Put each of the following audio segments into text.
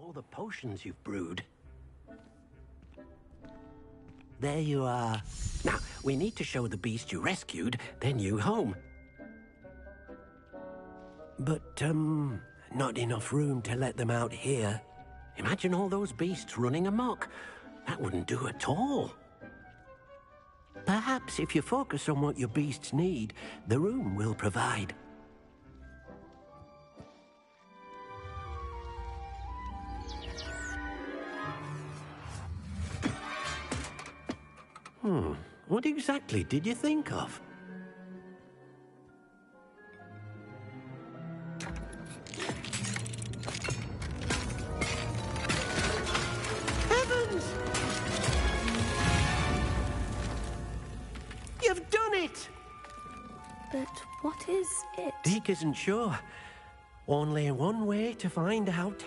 all the potions you've brewed. There you are. Now, we need to show the beast you rescued their new home. But, not enough room to let them out here. Imagine all those beasts running amok. That wouldn't do at all. Perhaps if you focus on what your beasts need, the room will provide. What exactly did you think of? Heavens! You've done it! But what is it? Deke isn't sure. Only one way to find out.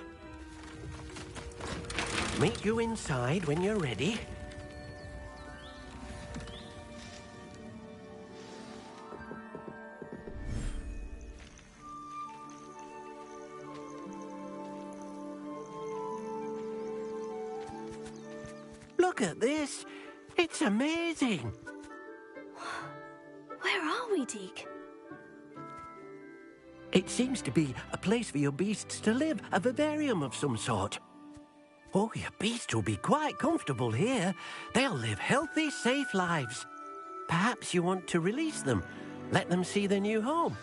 Meet you inside when you're ready. Look at this. It's amazing. Where are we, Deke? It seems to be a place for your beasts to live, a vivarium of some sort. Oh, your beasts will be quite comfortable here. They'll live healthy, safe lives. Perhaps you want to release them, let them see their new home.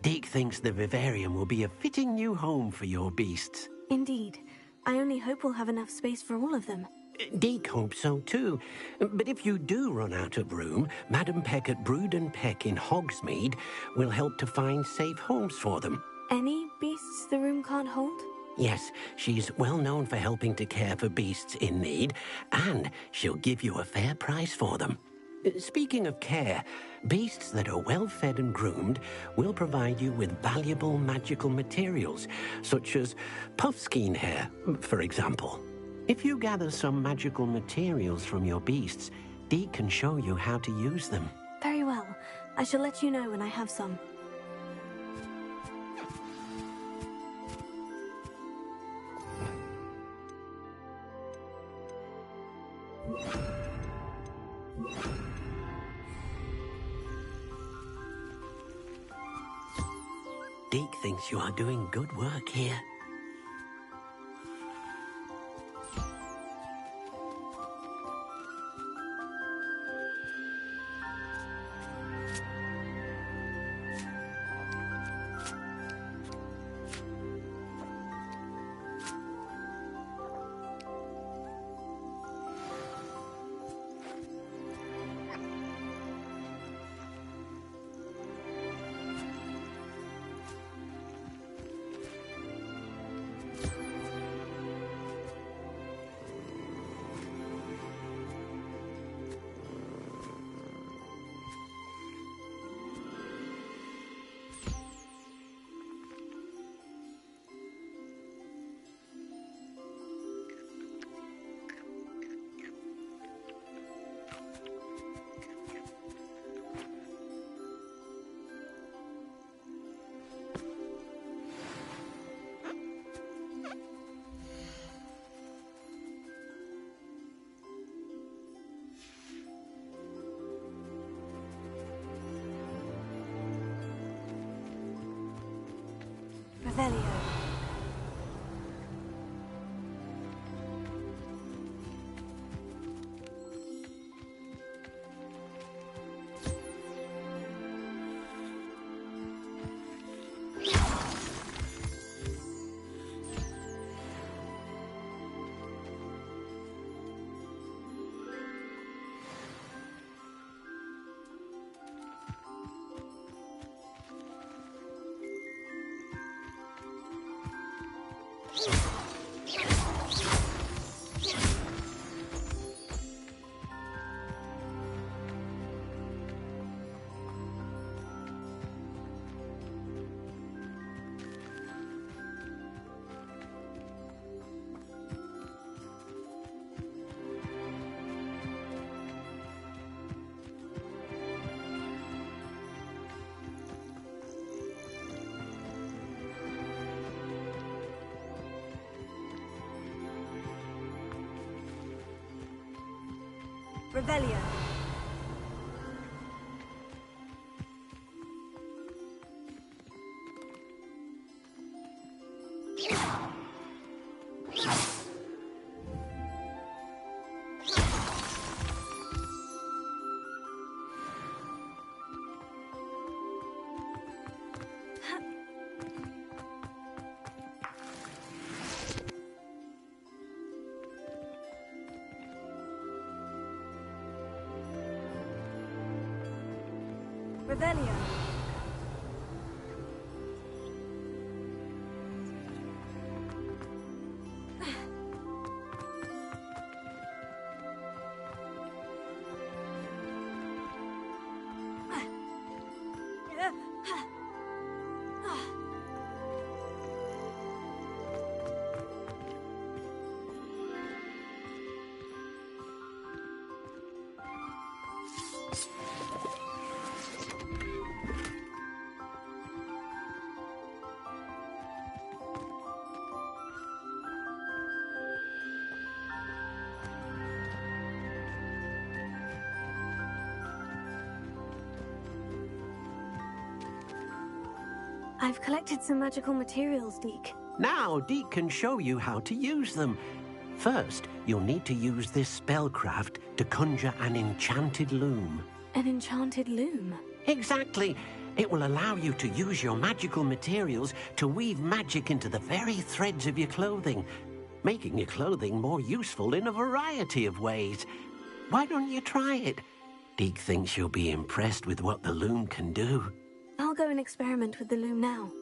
Deke thinks the vivarium will be a fitting new home for your beasts. Indeed. I only hope we'll have enough space for all of them. Deke hopes so too. But if you do run out of room, Madam Peck at Brood and Peck in Hogsmeade will help to find safe homes for them. Any beasts the room can't hold? Yes, she's well known for helping to care for beasts in need, and she'll give you a fair price for them. Speaking of care, beasts that are well fed and groomed will provide you with valuable magical materials, such as puffskein hair, for example. If you gather some magical materials from your beasts, Deke can show you how to use them. Very well. I shall let you know when I have some. Deke thinks you are doing good work here. Revelio. Revelio. I've collected some magical materials, Deke. Now, Deke can show you how to use them. First, you'll need to use this spellcraft to conjure an enchanted loom. An enchanted loom? Exactly. It will allow you to use your magical materials to weave magic into the very threads of your clothing, making your clothing more useful in a variety of ways. Why don't you try it? Deke thinks you'll be impressed with what the loom can do. I'll go and experiment with the loom now.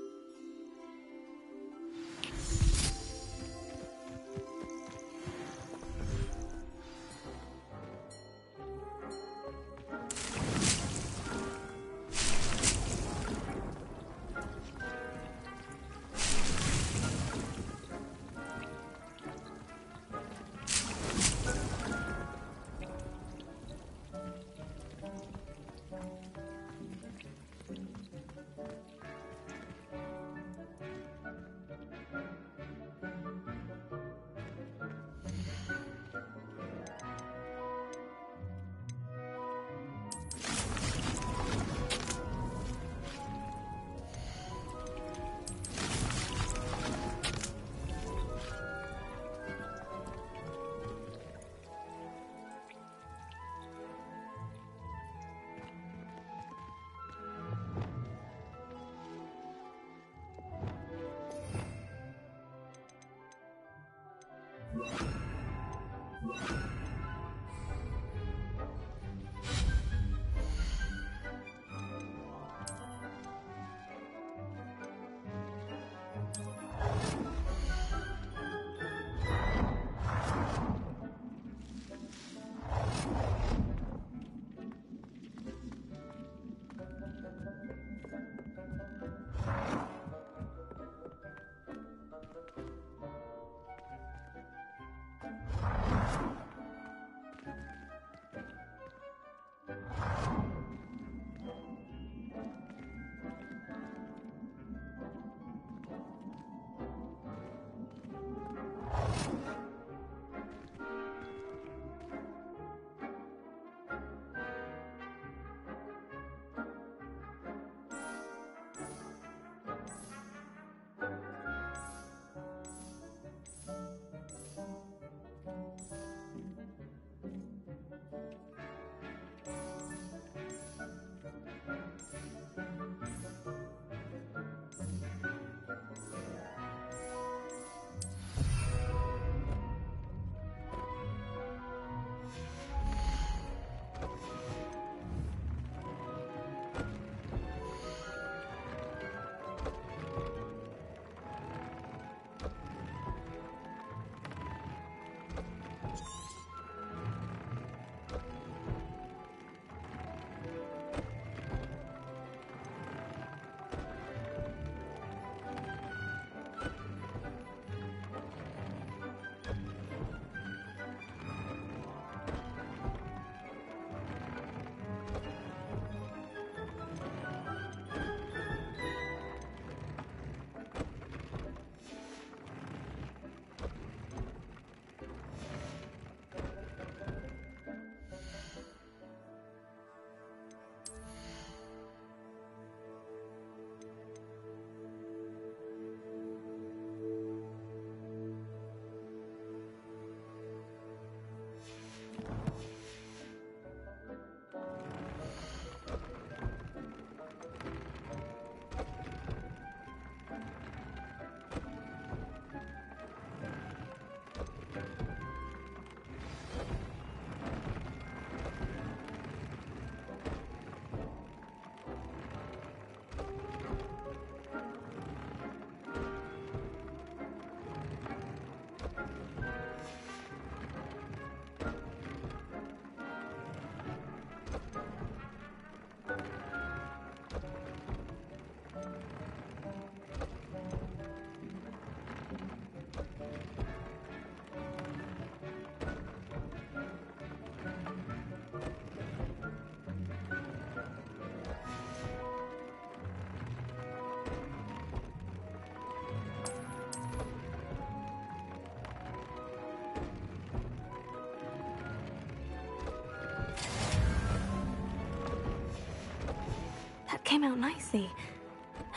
out nicely.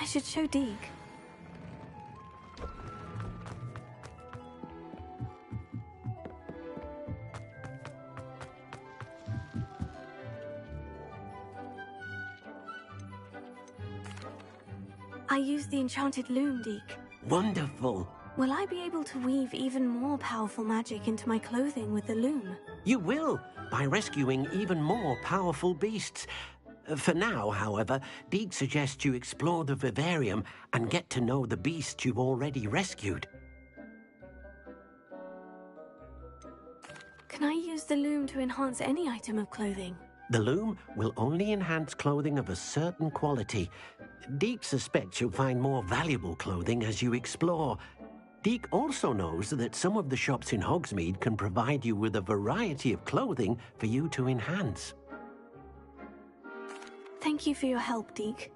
I should show Deke. I used the enchanted loom, Deke. Wonderful. Will I be able to weave even more powerful magic into my clothing with the loom? You will, by rescuing even more powerful beasts. For now, however, Deke suggests you explore the vivarium and get to know the beasts you've already rescued. Can I use the loom to enhance any item of clothing? The loom will only enhance clothing of a certain quality. Deke suspects you'll find more valuable clothing as you explore. Deke also knows that some of the shops in Hogsmeade can provide you with a variety of clothing for you to enhance. Thank you for your help, Deke.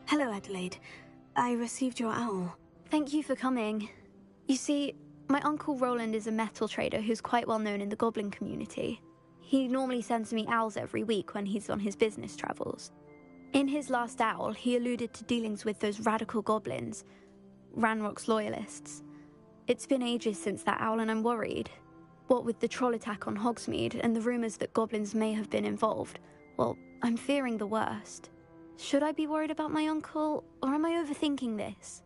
Hello, Adelaide. I received your owl. Thank you for coming. You see, my Uncle Roland is a metal trader who's quite well known in the goblin community. He normally sends me owls every week when he's on his business travels. In his last owl, he alluded to dealings with those radical goblins, Ranrock's loyalists. It's been ages since that owl and I'm worried. What with the troll attack on Hogsmeade and the rumours that goblins may have been involved, well, I'm fearing the worst. Should I be worried about my uncle, or am I overthinking this?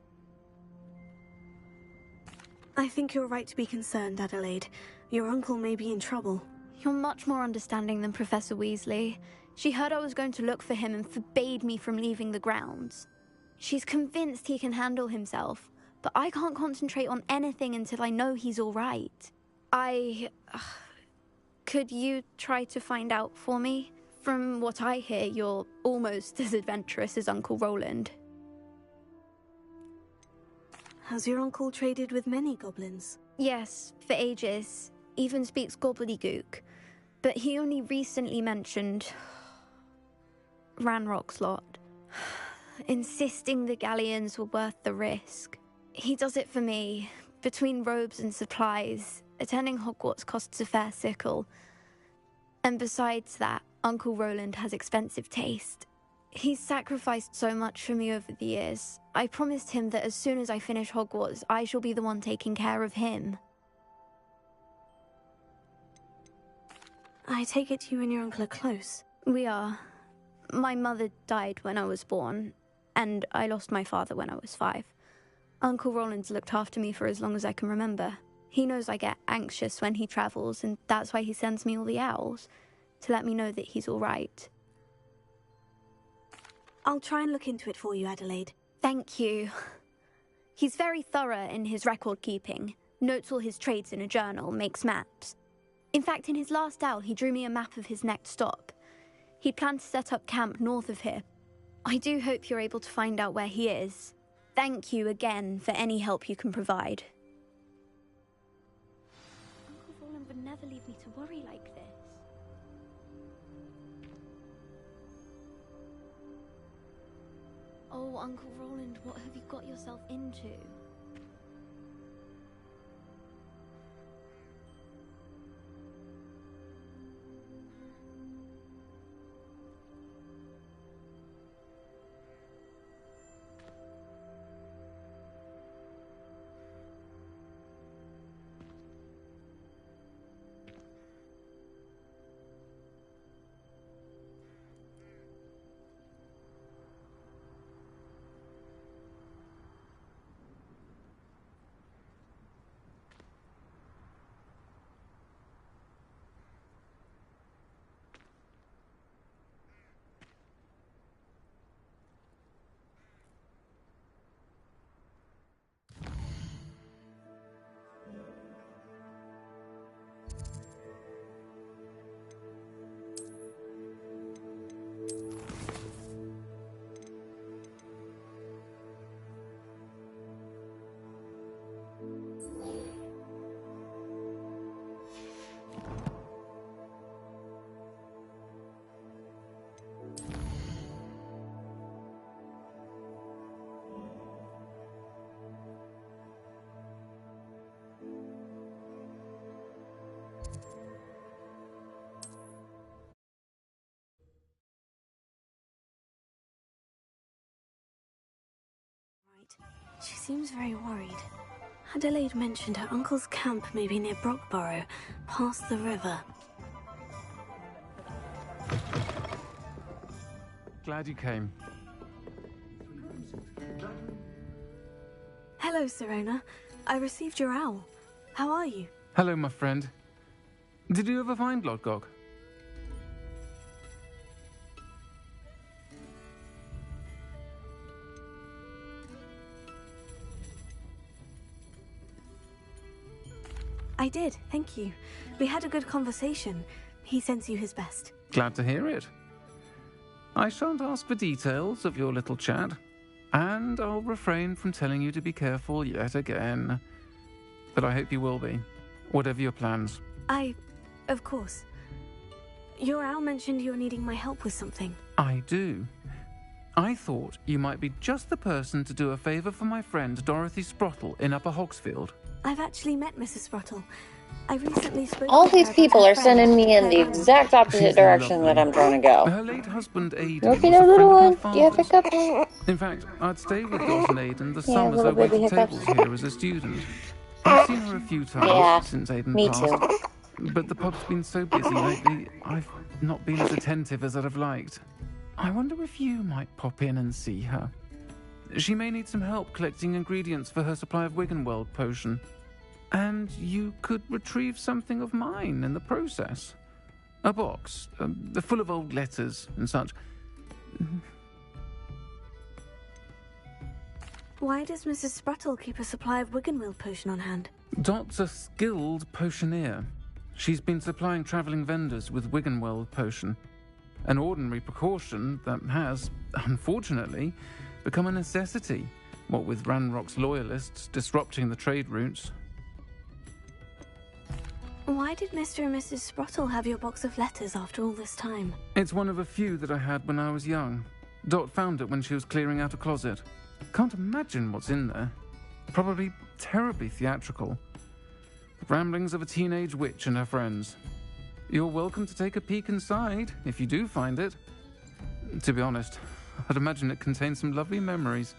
I think you're right to be concerned, Adelaide. Your uncle may be in trouble. You're much more understanding than Professor Weasley. She heard I was going to look for him and forbade me from leaving the grounds. She's convinced he can handle himself, but I can't concentrate on anything until I know he's all right. Could you try to find out for me? From what I hear, you're almost as adventurous as Uncle Roland. Has your uncle traded with many goblins? Yes, for ages. Even speaks gobbledygook. But he only recently mentioned Ranrock's lot, insisting the galleons were worth the risk. He does it for me. Between robes and supplies, attending Hogwarts costs a fair sickle. And besides that, Uncle Roland has expensive taste. He's sacrificed so much for me over the years. I promised him that as soon as I finish Hogwarts, I shall be the one taking care of him. I take it you and your uncle are close. We are. My mother died when I was born, and I lost my father when I was 5. Uncle Roland's looked after me for as long as I can remember. He knows I get anxious when he travels, and that's why he sends me all the owls, to let me know that he's all right. I'll try and look into it for you, Adelaide. Thank you. He's very thorough in his record keeping, notes all his trades in a journal, makes maps. In fact, in his last owl, he drew me a map of his next stop. He'd planned to set up camp north of here. I do hope you're able to find out where he is. Thank you again for any help you can provide. Uncle Roland would never leave me to worry like this. Oh, Uncle Roland, what have you got yourself into? right. She seems very worried. Adelaide mentioned her uncle's camp may be near Brockborough, past the river. Glad you came. Hello, Serona. I received your owl. How are you? Hello, my friend. Did you ever find Lodgok? I did, thank you. We had a good conversation. He sends you his best. Glad to hear it. I shan't ask for details of your little chat, and I'll refrain from telling you to be careful yet again. But I hope you will be, whatever your plans. Of course. Your owl mentioned you were needing my help with something. I do. I thought you might be just the person to do a favour for my friend Dorothy Sprottle in Upper Hogsfield. I've actually met Mrs. Sprottle. I recently spoke All to her these about people her are friend, sending me in the Claire. exact opposite She's direction lovely. that I'm trying to go. Her late husband Aidan Okay, was no, a little friend of one. my Do you have father's. hiccups? In fact, I'd stay with Dot and Aidan the Yeah, summers I little baby waited hiccups. tables here as a student. I've seen her a few times Yeah, since Aidan me passed, too. but the pub's been so busy lately, I've not been as attentive as I'd have liked. I wonder if you might pop in and see her. She may need some help collecting ingredients for her supply of Wiggenweld potion. And you could retrieve something of mine in the process. A box, full of old letters and such. Why does Mrs. Sprottle keep a supply of Wiggenweld potion on hand? Dot's a skilled potioneer. She's been supplying travelling vendors with Wiggenweld potion. An ordinary precaution that has, unfortunately, become a necessity, what with Ranrock's loyalists disrupting the trade routes. Why did Mr. and Mrs. Sprottle have your box of letters after all this time? It's one of a few that I had when I was young. Dot found it when she was clearing out a closet. Can't imagine what's in there. Probably terribly theatrical. The ramblings of a teenage witch and her friends. You're welcome to take a peek inside, if you do find it. To be honest, I'd imagine it contains some lovely memories.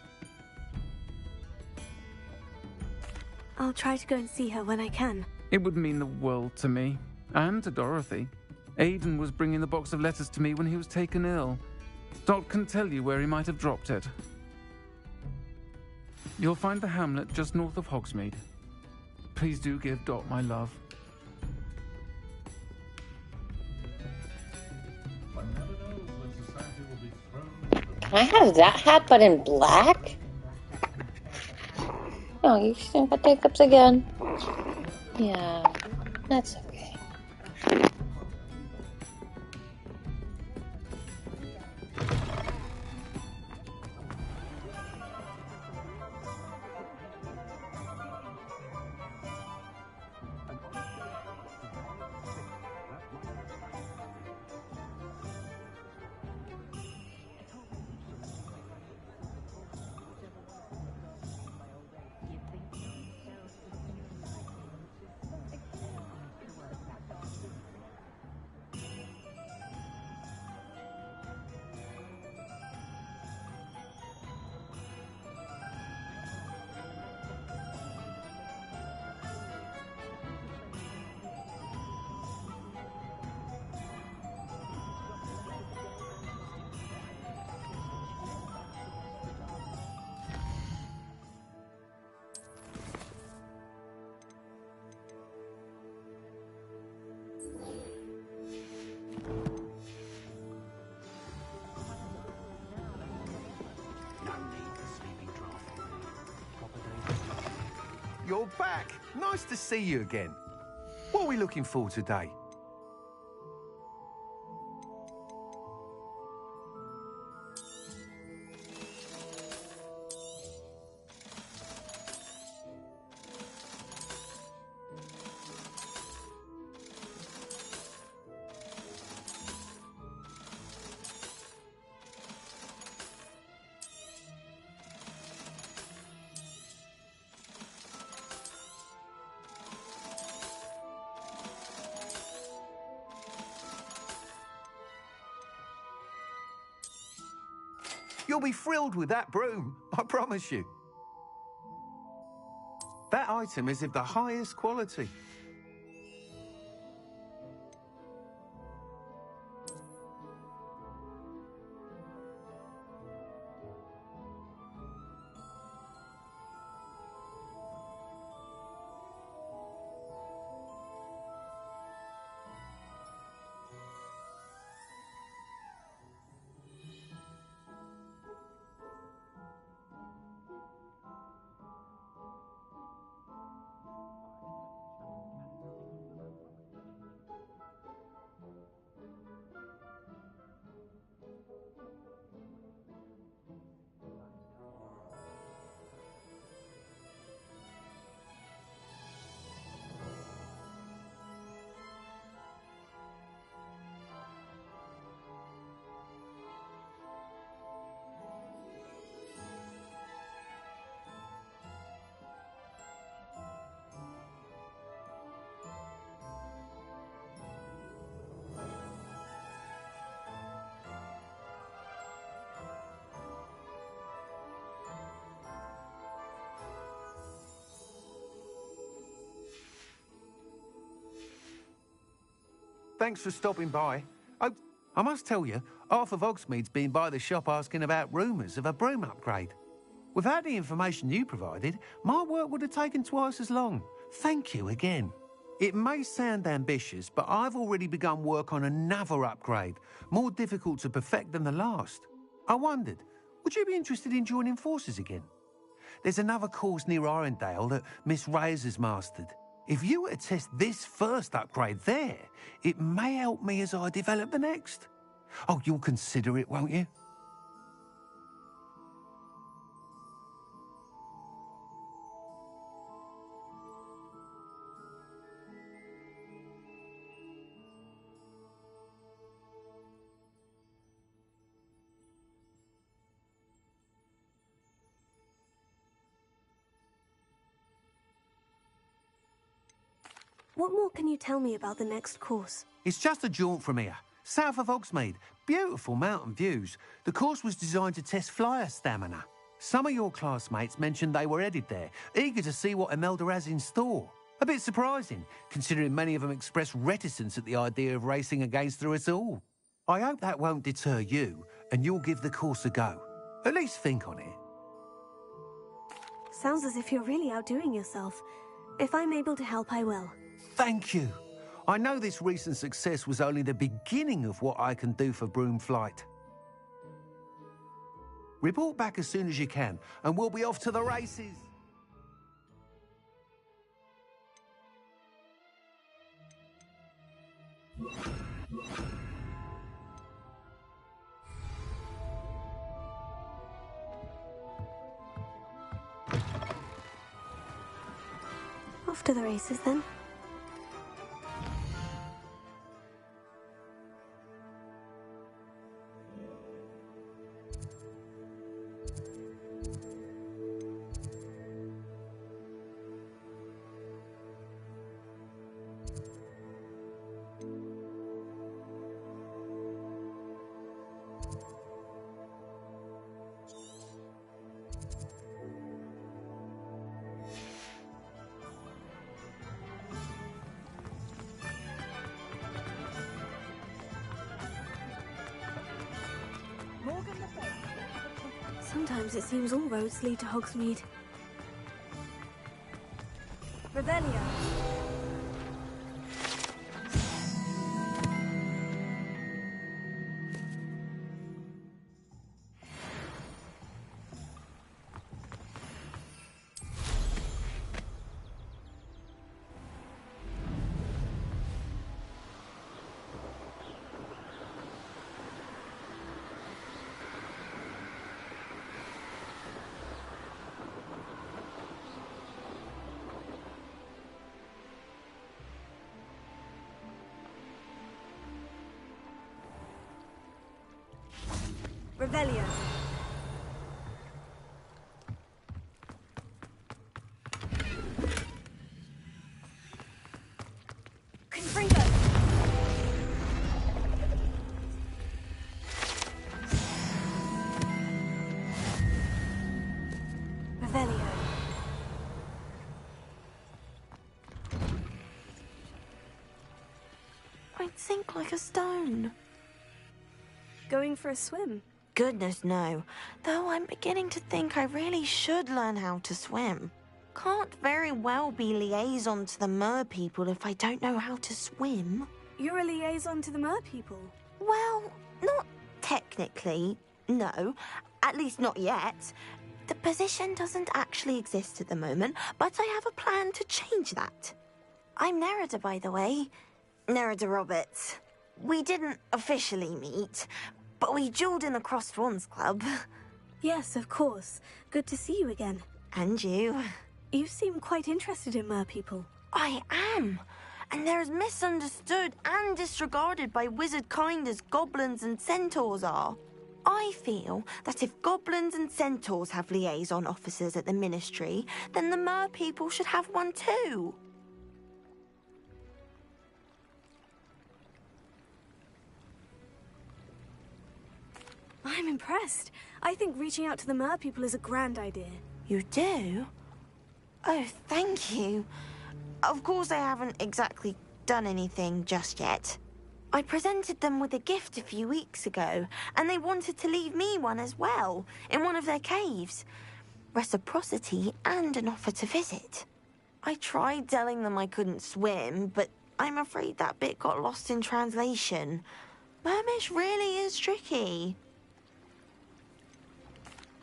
I'll try to go and see her when I can. It would mean the world to me, and to Dorothy. Aidan was bringing the box of letters to me when he was taken ill. Dot can tell you where he might have dropped it. You'll find the hamlet just north of Hogsmeade. Please do give Dot my love. Can I have that hat but in black? No, you still got hiccups again. Yeah, that's okay. You're back. Nice to see you again. What are we looking for today? You'll be thrilled with that broom, I promise you. That item is of the highest quality. Thanks for stopping by. Oh, I must tell you, Arthur Hogsmeade's been by the shop asking about rumours of a broom upgrade. Without the information you provided, my work would have taken twice as long. Thank you again. It may sound ambitious, but I've already begun work on another upgrade, more difficult to perfect than the last. I wondered, would you be interested in joining forces again? There's another course near Irondale that Miss Reyes has mastered. If you were to test this first upgrade there, it may help me as I develop the next. Oh, you'll consider it, won't you? What more can you tell me about the next course? It's just a jaunt from here, south of Hogsmeade. Beautiful mountain views. The course was designed to test flyer stamina. Some of your classmates mentioned they were headed there, eager to see what Imelda has in store. A bit surprising, considering many of them expressed reticence at the idea of racing against her at all. I hope that won't deter you, and you'll give the course a go. At least think on it. Sounds as if you're really outdoing yourself. If I'm able to help, I will. Thank you. I know this recent success was only the beginning of what I can do for broom flight. Report back as soon as you can, and we'll be off to the races. Off to the races, then. Sometimes it seems all roads lead to Hogsmeade. Revelio. Revelio. Confringo. Revelio. sink like a stone. Going for a swim? Goodness, no. Though I'm beginning to think I really should learn how to swim. Can't very well be liaison to the mer people if I don't know how to swim. You're a liaison to the mer people? Well, not technically, no. At least not yet. The position doesn't actually exist at the moment, but I have a plan to change that. I'm Nerida, by the way. Nerida Roberts. We didn't officially meet, but we duelled in the Crossed Swans Club. Yes, of course. Good to see you again. And you. You seem quite interested in mer people. I am. And they're as misunderstood and disregarded by wizard kind as goblins and centaurs are. I feel that if goblins and centaurs have liaison officers at the ministry, then the mer people should have one too. I'm impressed. I think reaching out to the mer people is a grand idea. You do? Oh, thank you. Of course I haven't exactly done anything just yet. I presented them with a gift a few weeks ago, and they wanted to leave me one as well, in one of their caves. Reciprocity and an offer to visit. I tried telling them I couldn't swim, but I'm afraid that bit got lost in translation. Mermish really is tricky.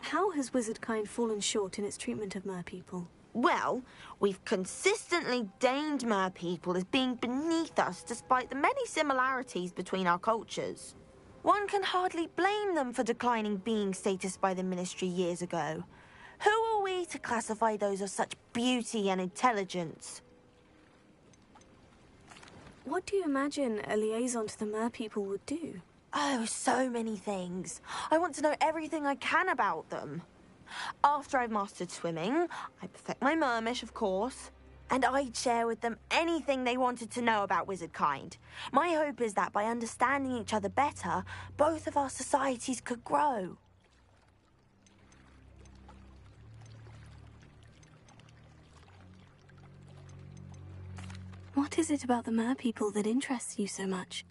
How has wizardkind fallen short in its treatment of mer people? Well, we've consistently deigned mer people as being beneath us despite the many similarities between our cultures. One can hardly blame them for declining being status by the ministry years ago. Who are we to classify those of such beauty and intelligence? What do you imagine a liaison to the mer people would do? Oh, so many things. I want to know everything I can about them. After I've mastered swimming, I perfect my mermish, of course, and I'd share with them anything they wanted to know about wizardkind. My hope is that by understanding each other better, both of our societies could grow. What is it about the mer people that interests you so much?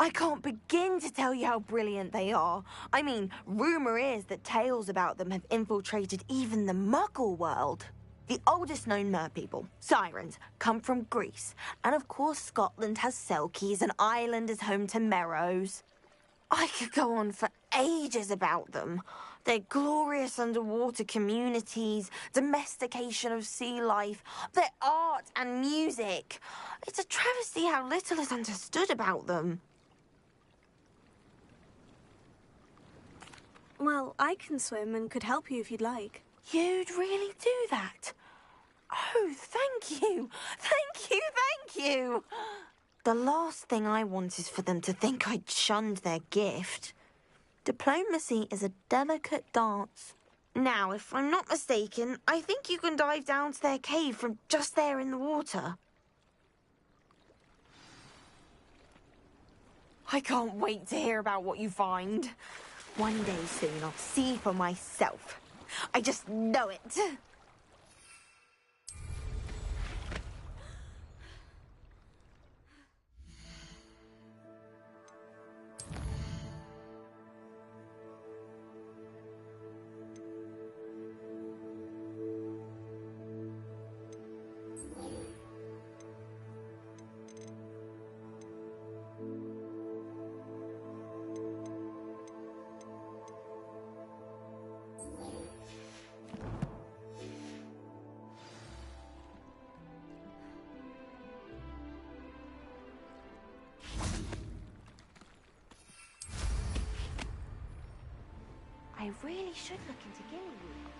I can't begin to tell you how brilliant they are. I mean, rumour is that tales about them have infiltrated even the Muggle world. The oldest known mer people, sirens, come from Greece. And of course Scotland has Selkies and Ireland is home to Merrows. I could go on for ages about them. Their glorious underwater communities, domestication of sea life, their art and music. It's a travesty how little is understood about them. Well, I can swim and could help you if you'd like. You'd really do that? Oh, thank you! Thank you, thank you! The last thing I want is for them to think I'd shunned their gift. Diplomacy is a delicate dance. Now, if I'm not mistaken, I think you can dive down to their cave from just there in the water. I can't wait to hear about what you find. One day soon, I'll see for myself. I just know it. I really should look into Gillyweed.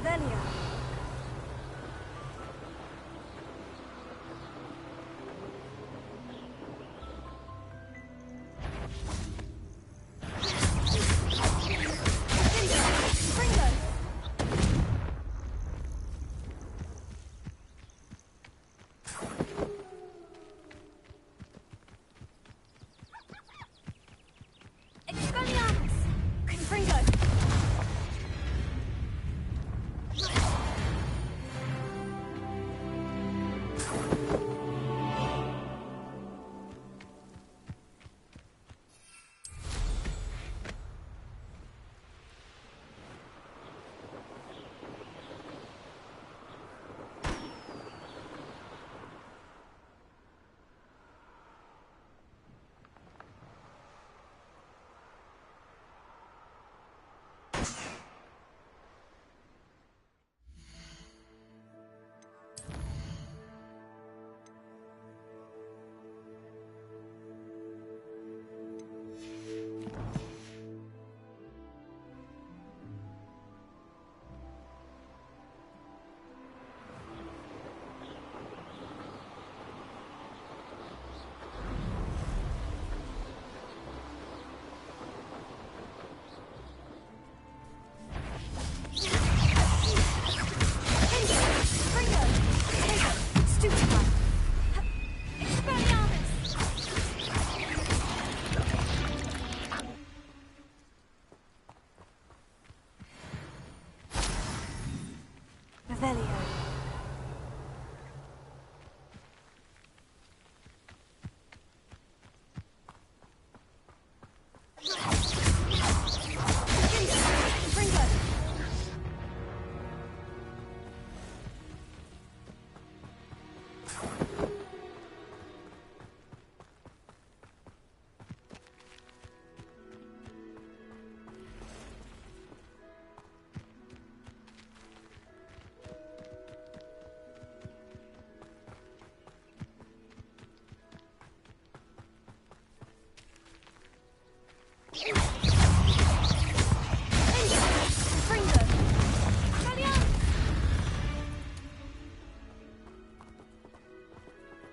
Revelio.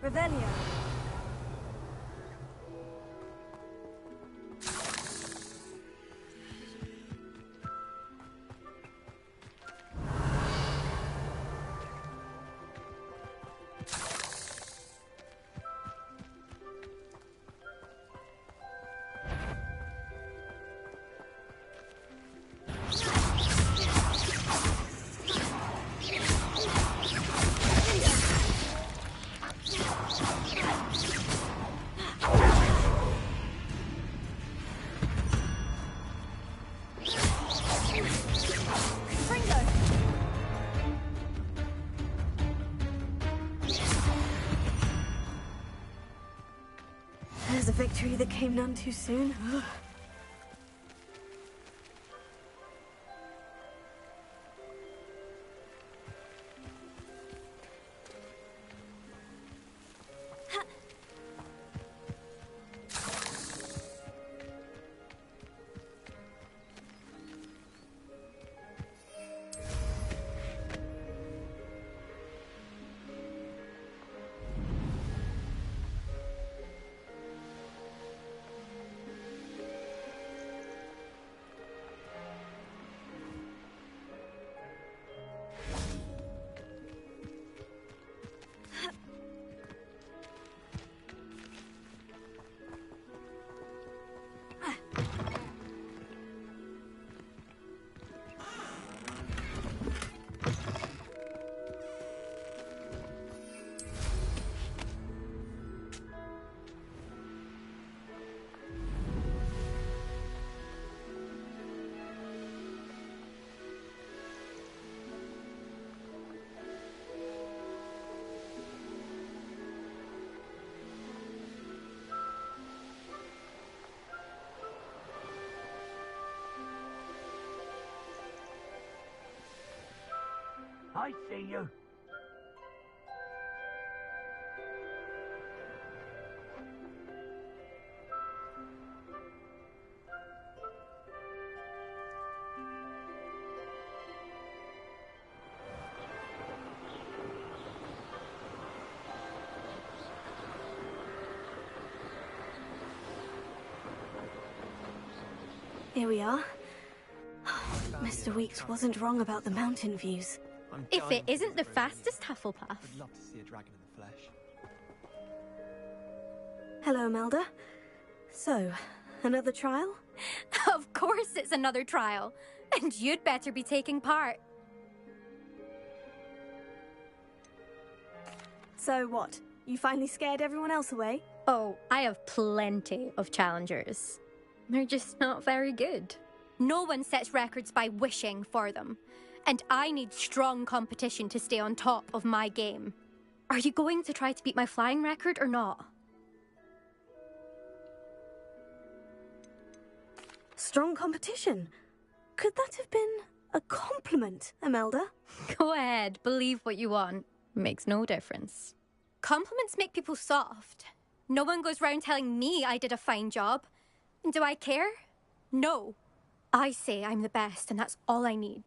Revelio. There's a victory that came none too soon. I see you. Here we are. Mr. Weeks wasn't wrong about the mountain views. If it isn't the fastest Hufflepuff. I'd love to see a dragon in the flesh. Hello, Melda. So, another trial? Of course it's another trial. And you'd better be taking part. So what? You finally scared everyone else away? Oh, I have plenty of challengers. They're just not very good. No one sets records by wishing for them. And I need strong competition to stay on top of my game. Are you going to try to beat my flying record or not? Strong competition? Could that have been a compliment, Imelda? Go ahead, believe what you want. Makes no difference. Compliments make people soft. No one goes round telling me I did a fine job. And do I care? No. I say I'm the best, and that's all I need.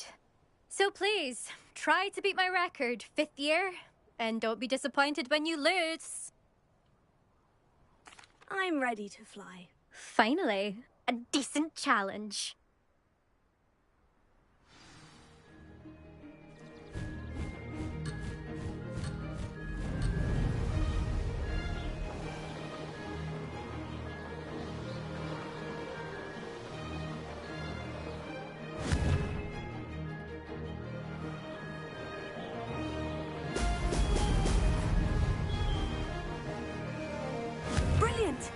So please, try to beat my record, 5th year, and don't be disappointed when you lose. I'm ready to fly. Finally, a decent challenge. Brilliant!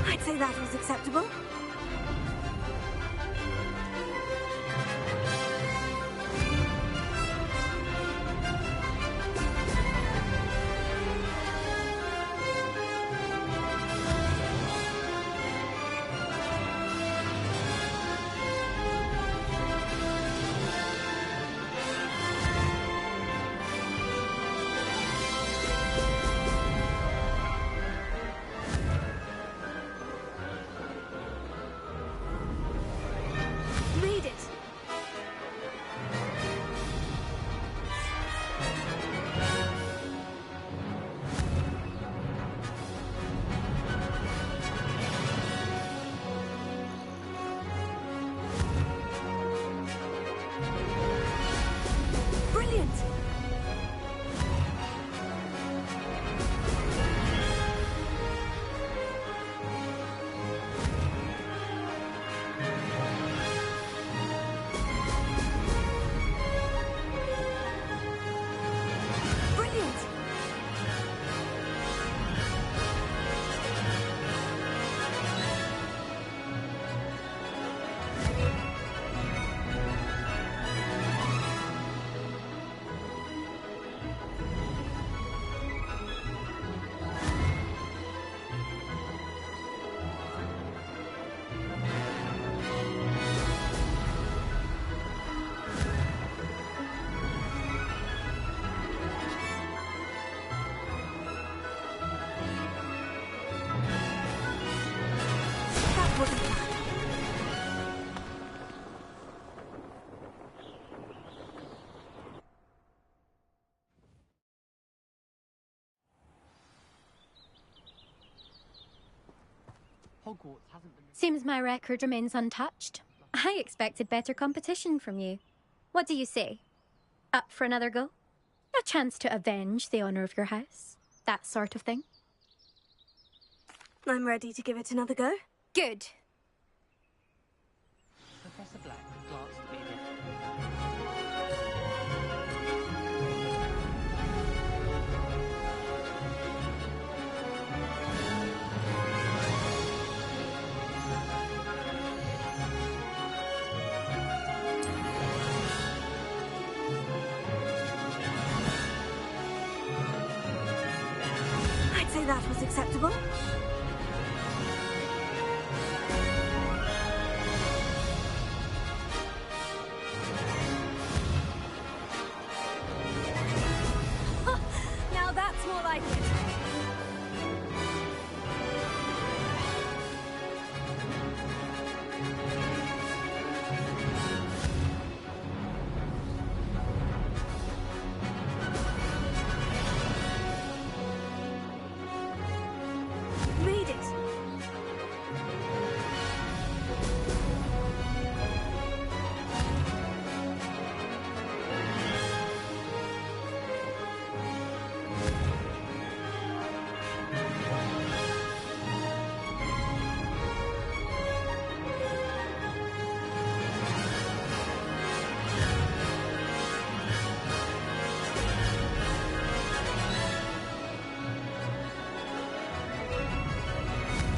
I'd say that was acceptable. Read it. Brilliant. Brilliant. That wasn't bad. Hogwarts hasn't been... Seems my record remains untouched. I expected better competition from you. What do you say? Up for another go? A chance to avenge the honour of your house? That sort of thing? I'm ready to give it another go. Good. Professor Black glanced at me again. I'd say that was acceptable.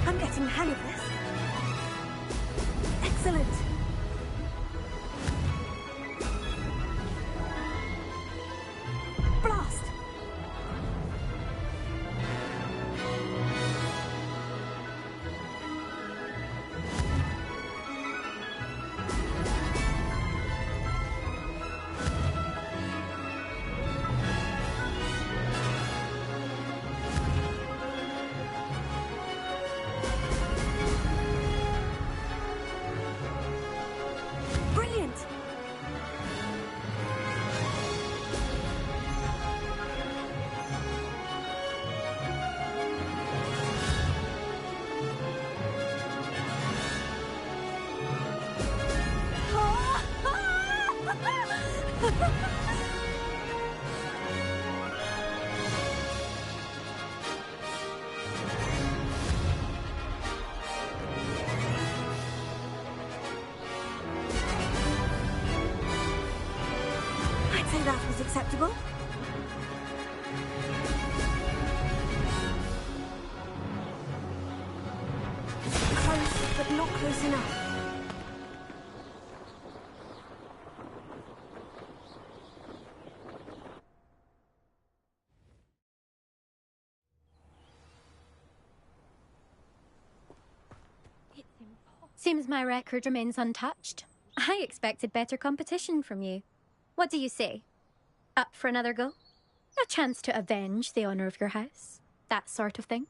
I'm getting the hang of this. Excellent. Blast! Brilliant! I'd say that was acceptable. Close, but not close enough. Seems my record remains untouched. I expected better competition from you. What do you say? Up for another go? A chance to avenge the honor of your house? That sort of thing?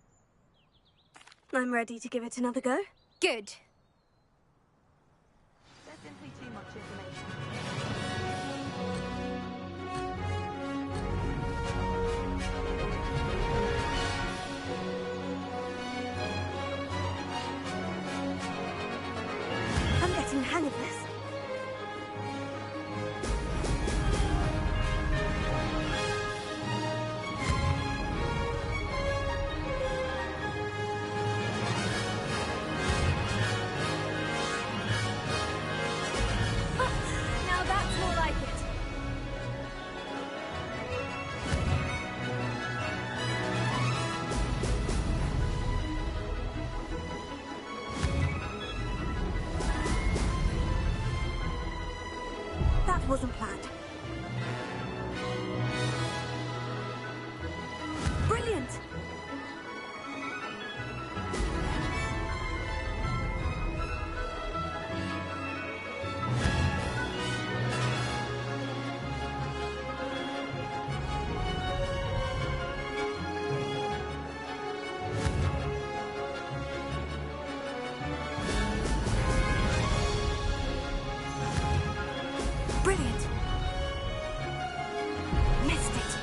I'm ready to give it another go. Good. There's simply too much information. I'm getting the hang of this. Now that's more like it. That wasn't planned. Brilliant! Brilliant! Missed it!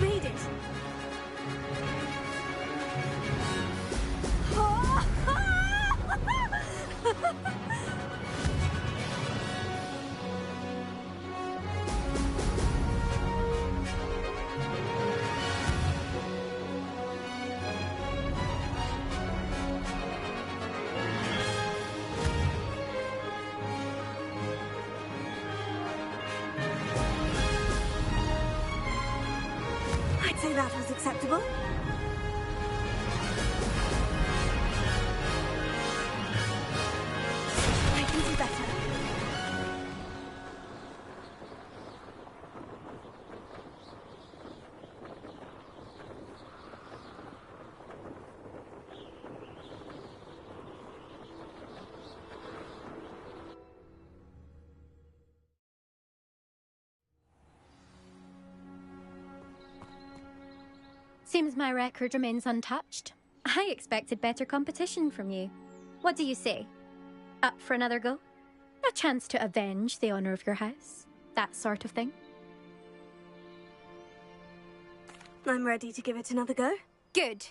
Made it! I'd say that was acceptable. I can do better. Seems my record remains untouched. I expected better competition from you. What do you say? Up for another go? A chance to avenge the honor of your house? That sort of thing? I'm ready to give it another go. Good.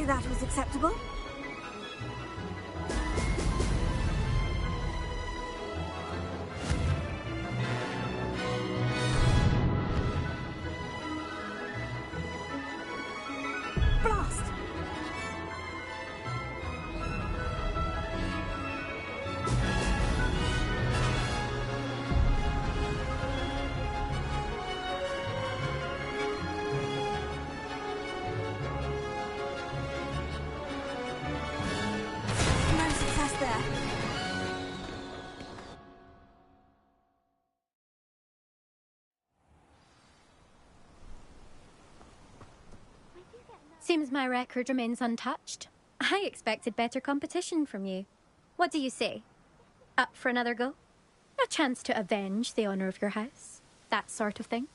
that was acceptable. Blast! No success there. Seems my record remains untouched. I expected better competition from you. What do you say? Up for another go? A chance to avenge the honor of your house? That sort of thing?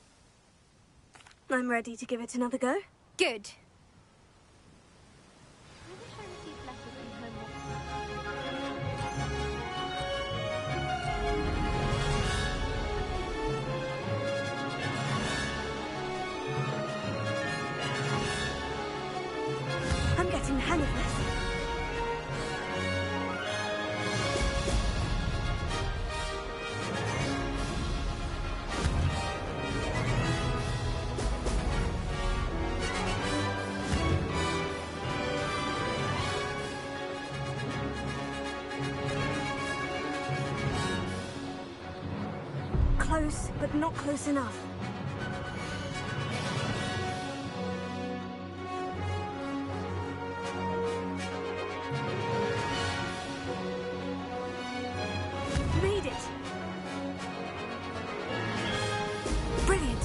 I'm ready to give it another go. Good. I'm getting the hang of this. Close, but not close enough. Made it! Brilliant!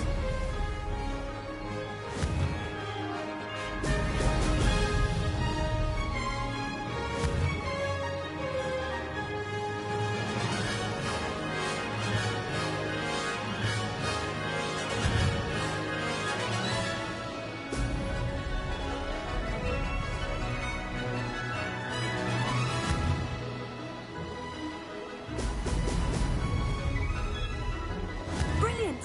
Brilliant!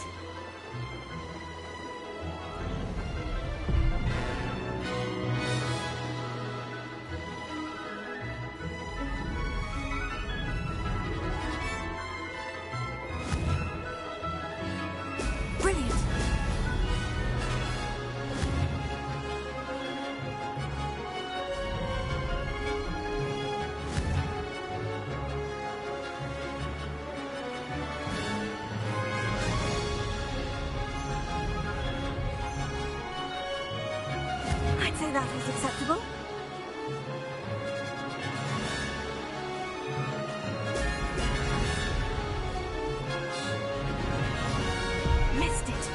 Brilliant! I'd say that was acceptable. Missed it.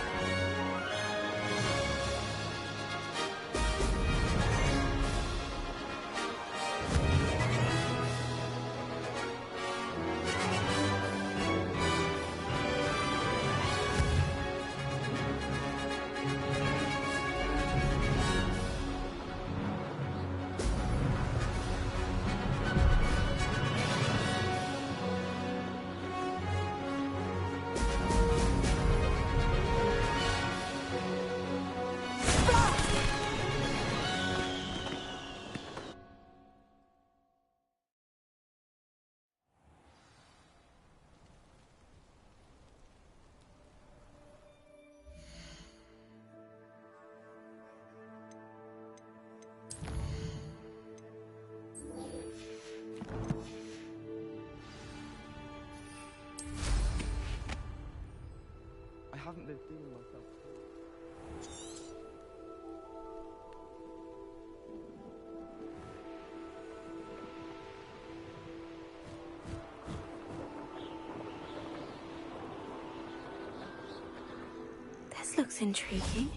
I haven't been feeling myself. This looks intriguing.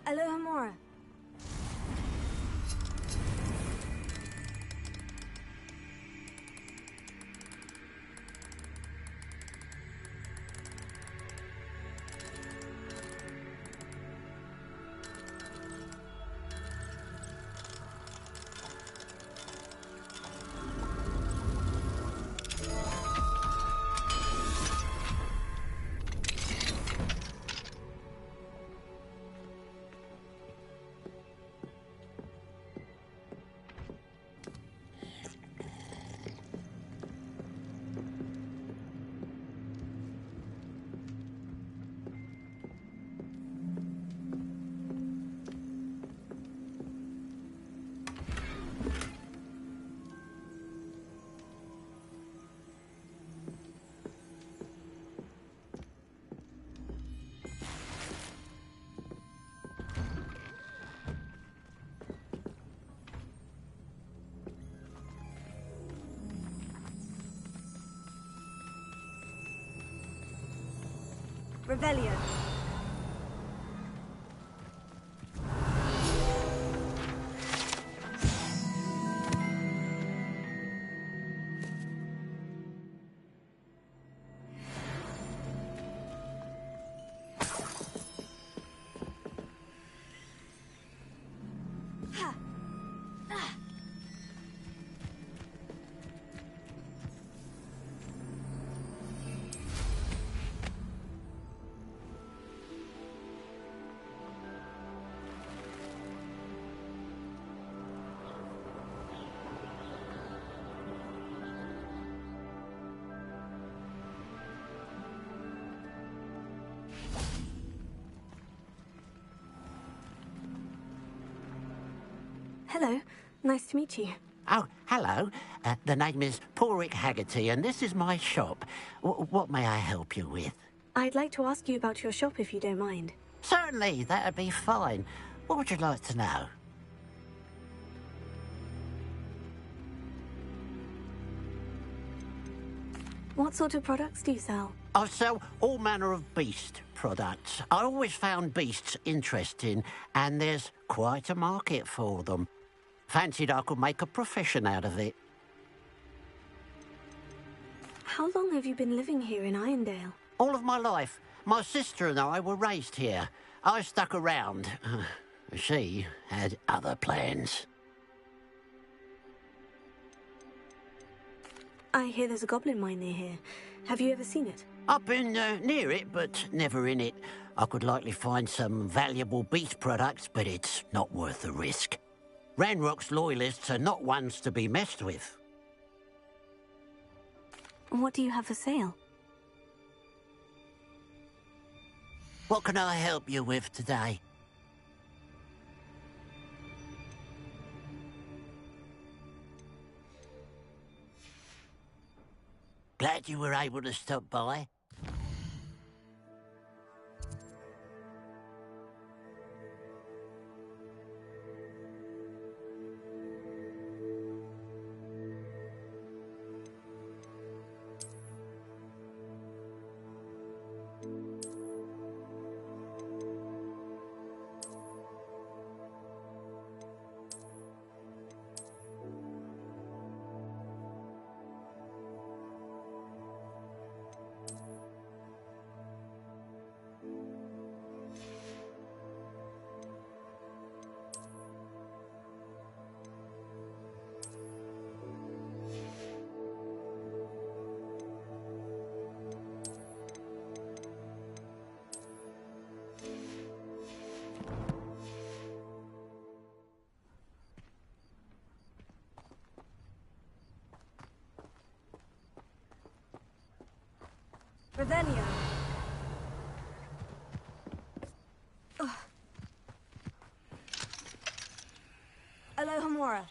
Aloha Mora. Revelio. Hello. Nice to meet you. Oh, hello. The name is Porrick Haggerty, and this is my shop. What may I help you with? I'd like to ask you about your shop if you don't mind. Certainly, that'd be fine. What would you like to know? What sort of products do you sell? I sell all manner of beast products. I always found beasts interesting, and there's quite a market for them. Fancied I could make a profession out of it. How long have you been living here in Irondale? All of my life. My sister and I were raised here. I stuck around. She had other plans. I hear there's a goblin mine near here. Have you ever seen it? I've been near it, but never in it. I could likely find some valuable beast products, but it's not worth the risk. Ranrock's loyalists are not ones to be messed with. What do you have for sale? What can I help you with today? Glad you were able to stop by. Revelio. Alohomora.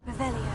Revelio.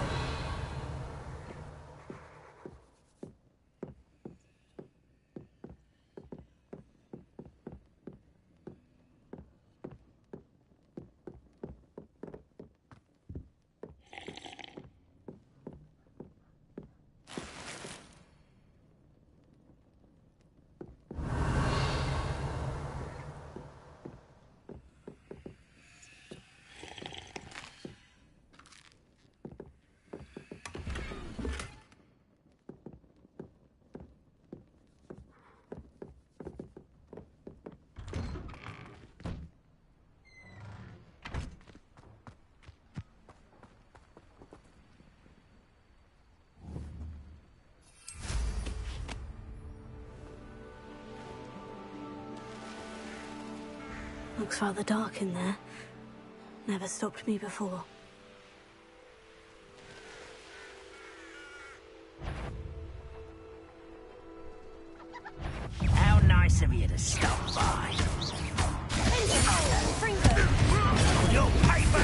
Looks rather dark in there. Never stopped me before. How nice of you to stop by. Your paper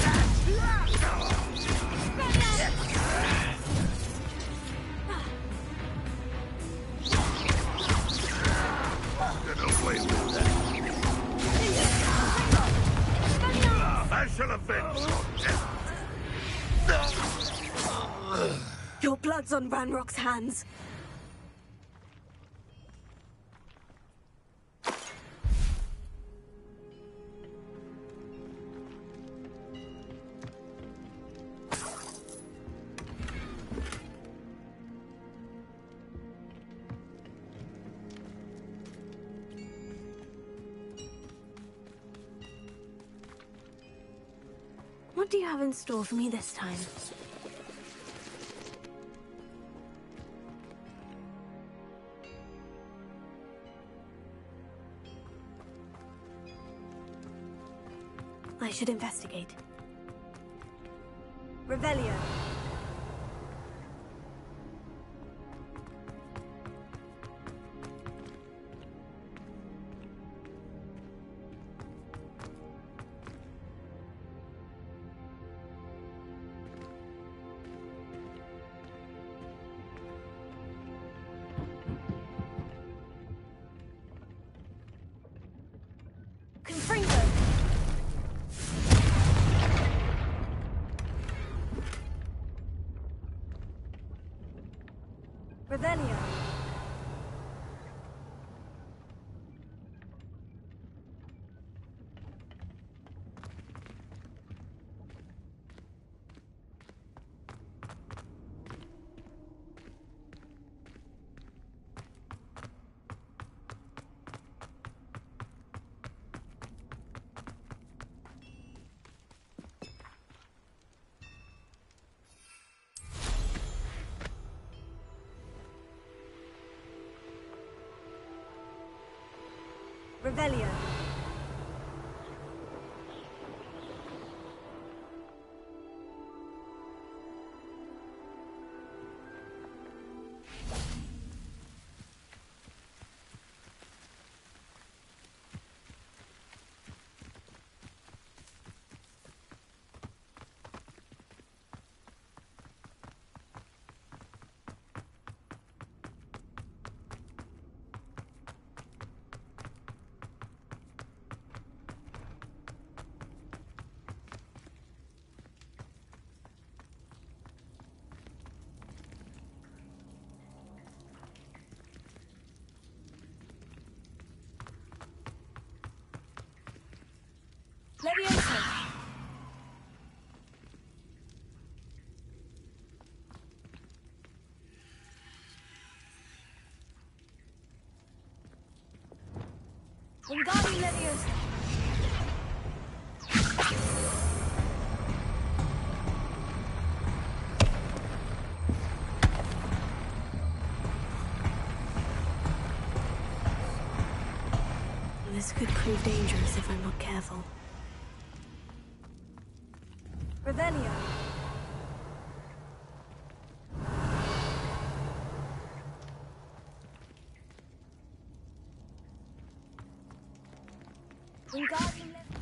Your blood's on Ranrock's hands. What do you have in store for me this time? I should investigate. Revelio. Confringo. Revelio. Revelio. Leviosa. Wingardium Leviosa. This could prove dangerous if I'm not careful. Revelio. Wingardium Leviosa.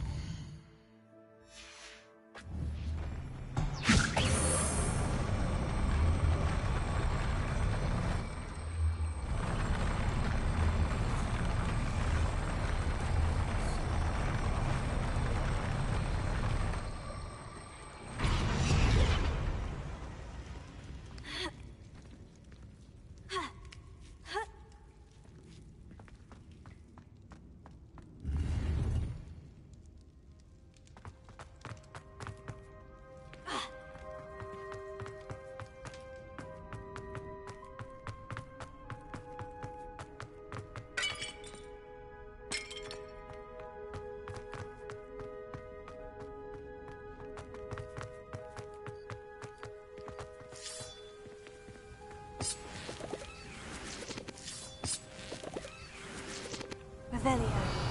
Revelio.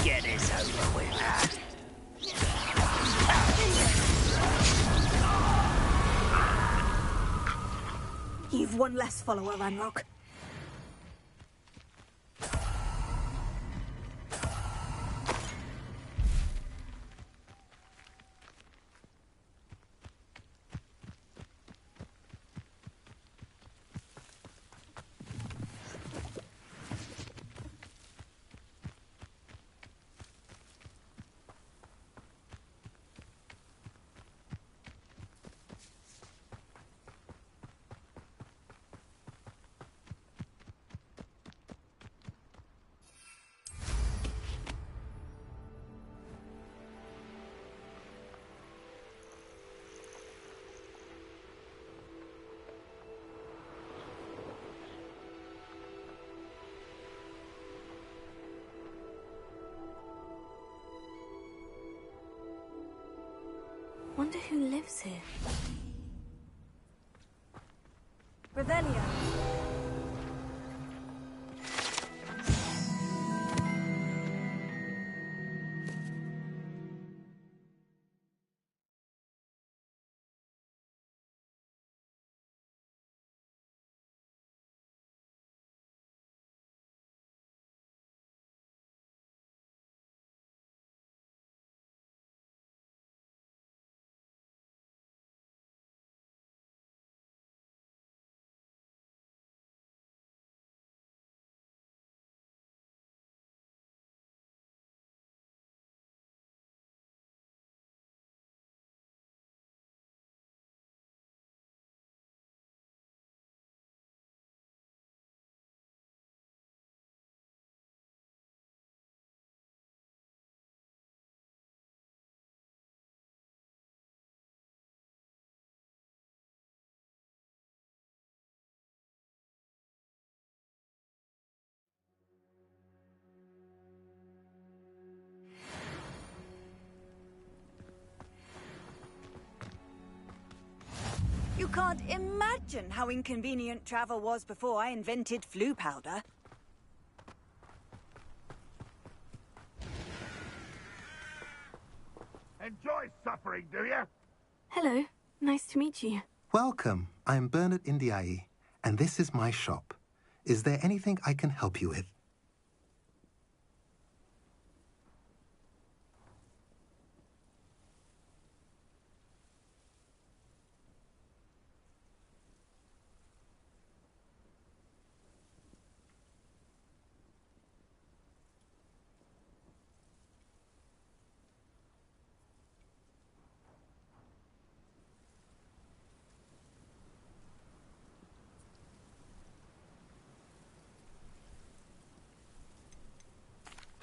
Get this over with. You've one less follower, Ranrock. Wonder who lives here. Revelio. You can't imagine how inconvenient travel was before I invented flu powder. Enjoy suffering, do you? Hello. Nice to meet you. Welcome. I am Bernard Indiai, and this is my shop. Is there anything I can help you with?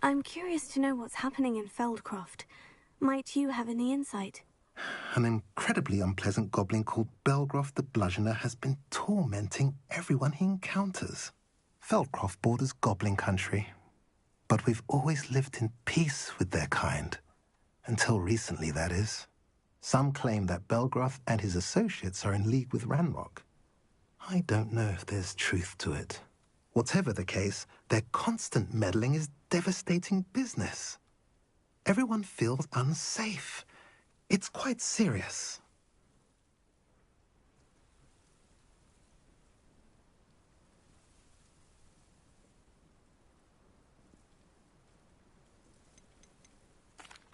I'm curious to know what's happening in Feldcroft. Might you have any insight? An incredibly unpleasant goblin called Belgroth the Bludgeoner has been tormenting everyone he encounters. Feldcroft borders goblin country, but we've always lived in peace with their kind. Until recently, that is. Some claim that Belgroth and his associates are in league with Ranrock. I don't know if there's truth to it. Whatever the case, their constant meddling is devastating business. Everyone feels unsafe. It's quite serious.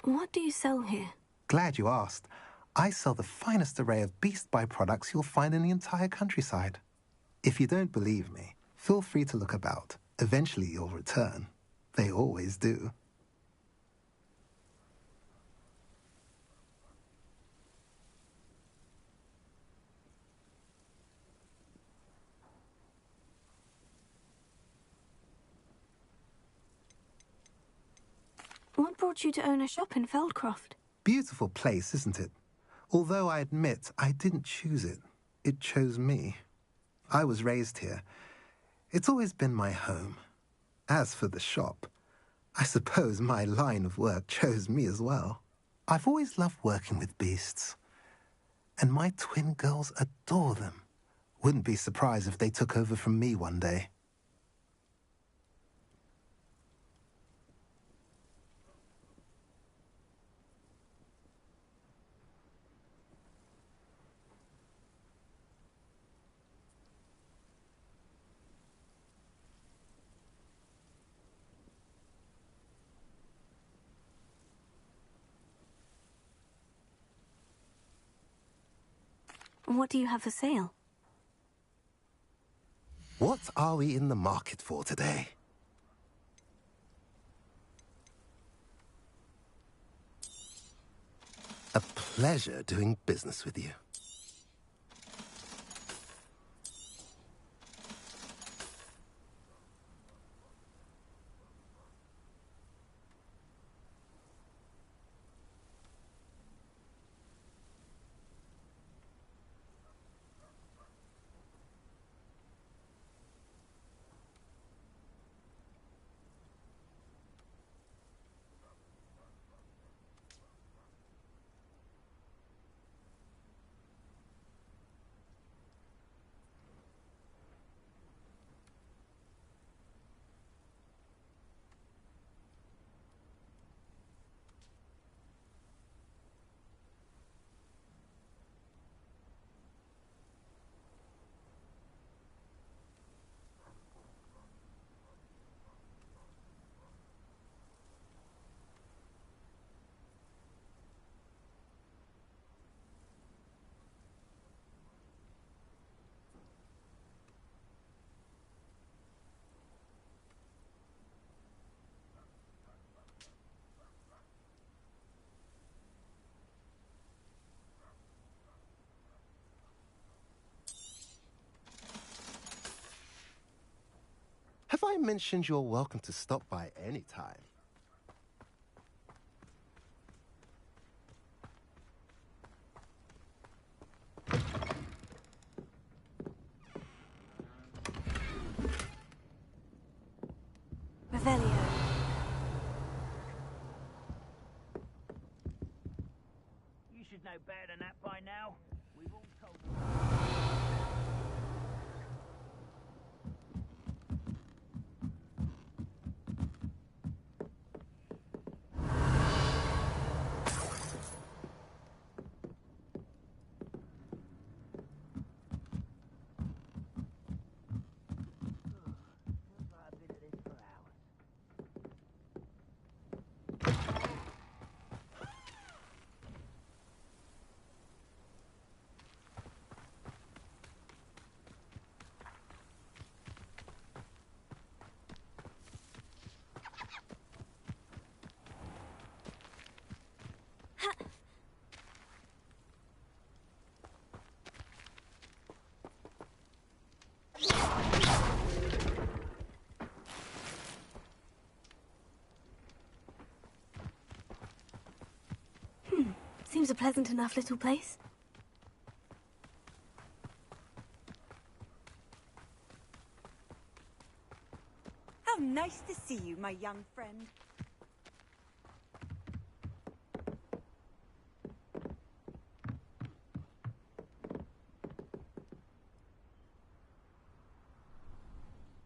What do you sell here? Glad you asked. I sell the finest array of beast byproducts you'll find in the entire countryside. If you don't believe me, feel free to look about. Eventually you'll return. They always do. What brought you to own a shop in Feldcroft? Beautiful place, isn't it? Although I admit I didn't choose it. It chose me. I was raised here. It's always been my home. As for the shop, I suppose my line of work chose me as well. I've always loved working with beasts. And my twin girls adore them. Wouldn't be surprised if they took over from me one day. What do you have for sale? What are we in the market for today? A pleasure doing business with you. Have I mentioned you're welcome to stop by any time? Revelio. You should know better than that by now. We've all told Seems a pleasant enough little place. How nice to see you, my young friend.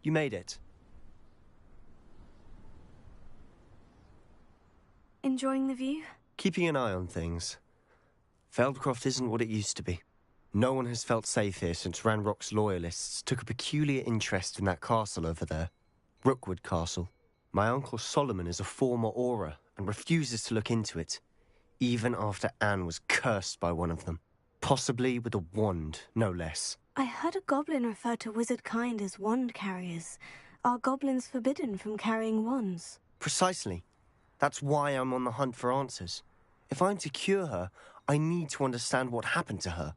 You made it. Enjoying the view? Keeping an eye on things. Feldcroft isn't what it used to be. No one has felt safe here since Ranrock's loyalists took a peculiar interest in that castle over there. Rookwood Castle. My uncle Solomon is a former Auror and refuses to look into it, even after Anne was cursed by one of them. Possibly with a wand, no less. I heard a goblin refer to wizard kind as wand carriers. Are goblins forbidden from carrying wands? Precisely. That's why I'm on the hunt for answers. If I'm to cure her, I need to understand what happened to her.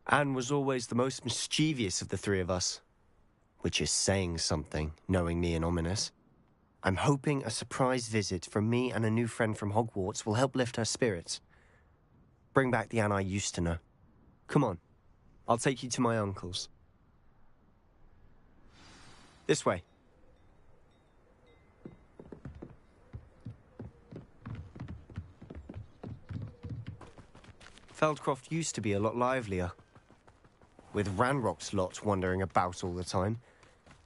Anne was always the most mischievous of the three of us. Which is saying something, knowing me and Ominous. I'm hoping a surprise visit from me and a new friend from Hogwarts will help lift her spirits. Bring back the Anne I used to know. Come on, I'll take you to my uncle's. This way. Feldcroft used to be a lot livelier. With Ranrock's lot wandering about all the time,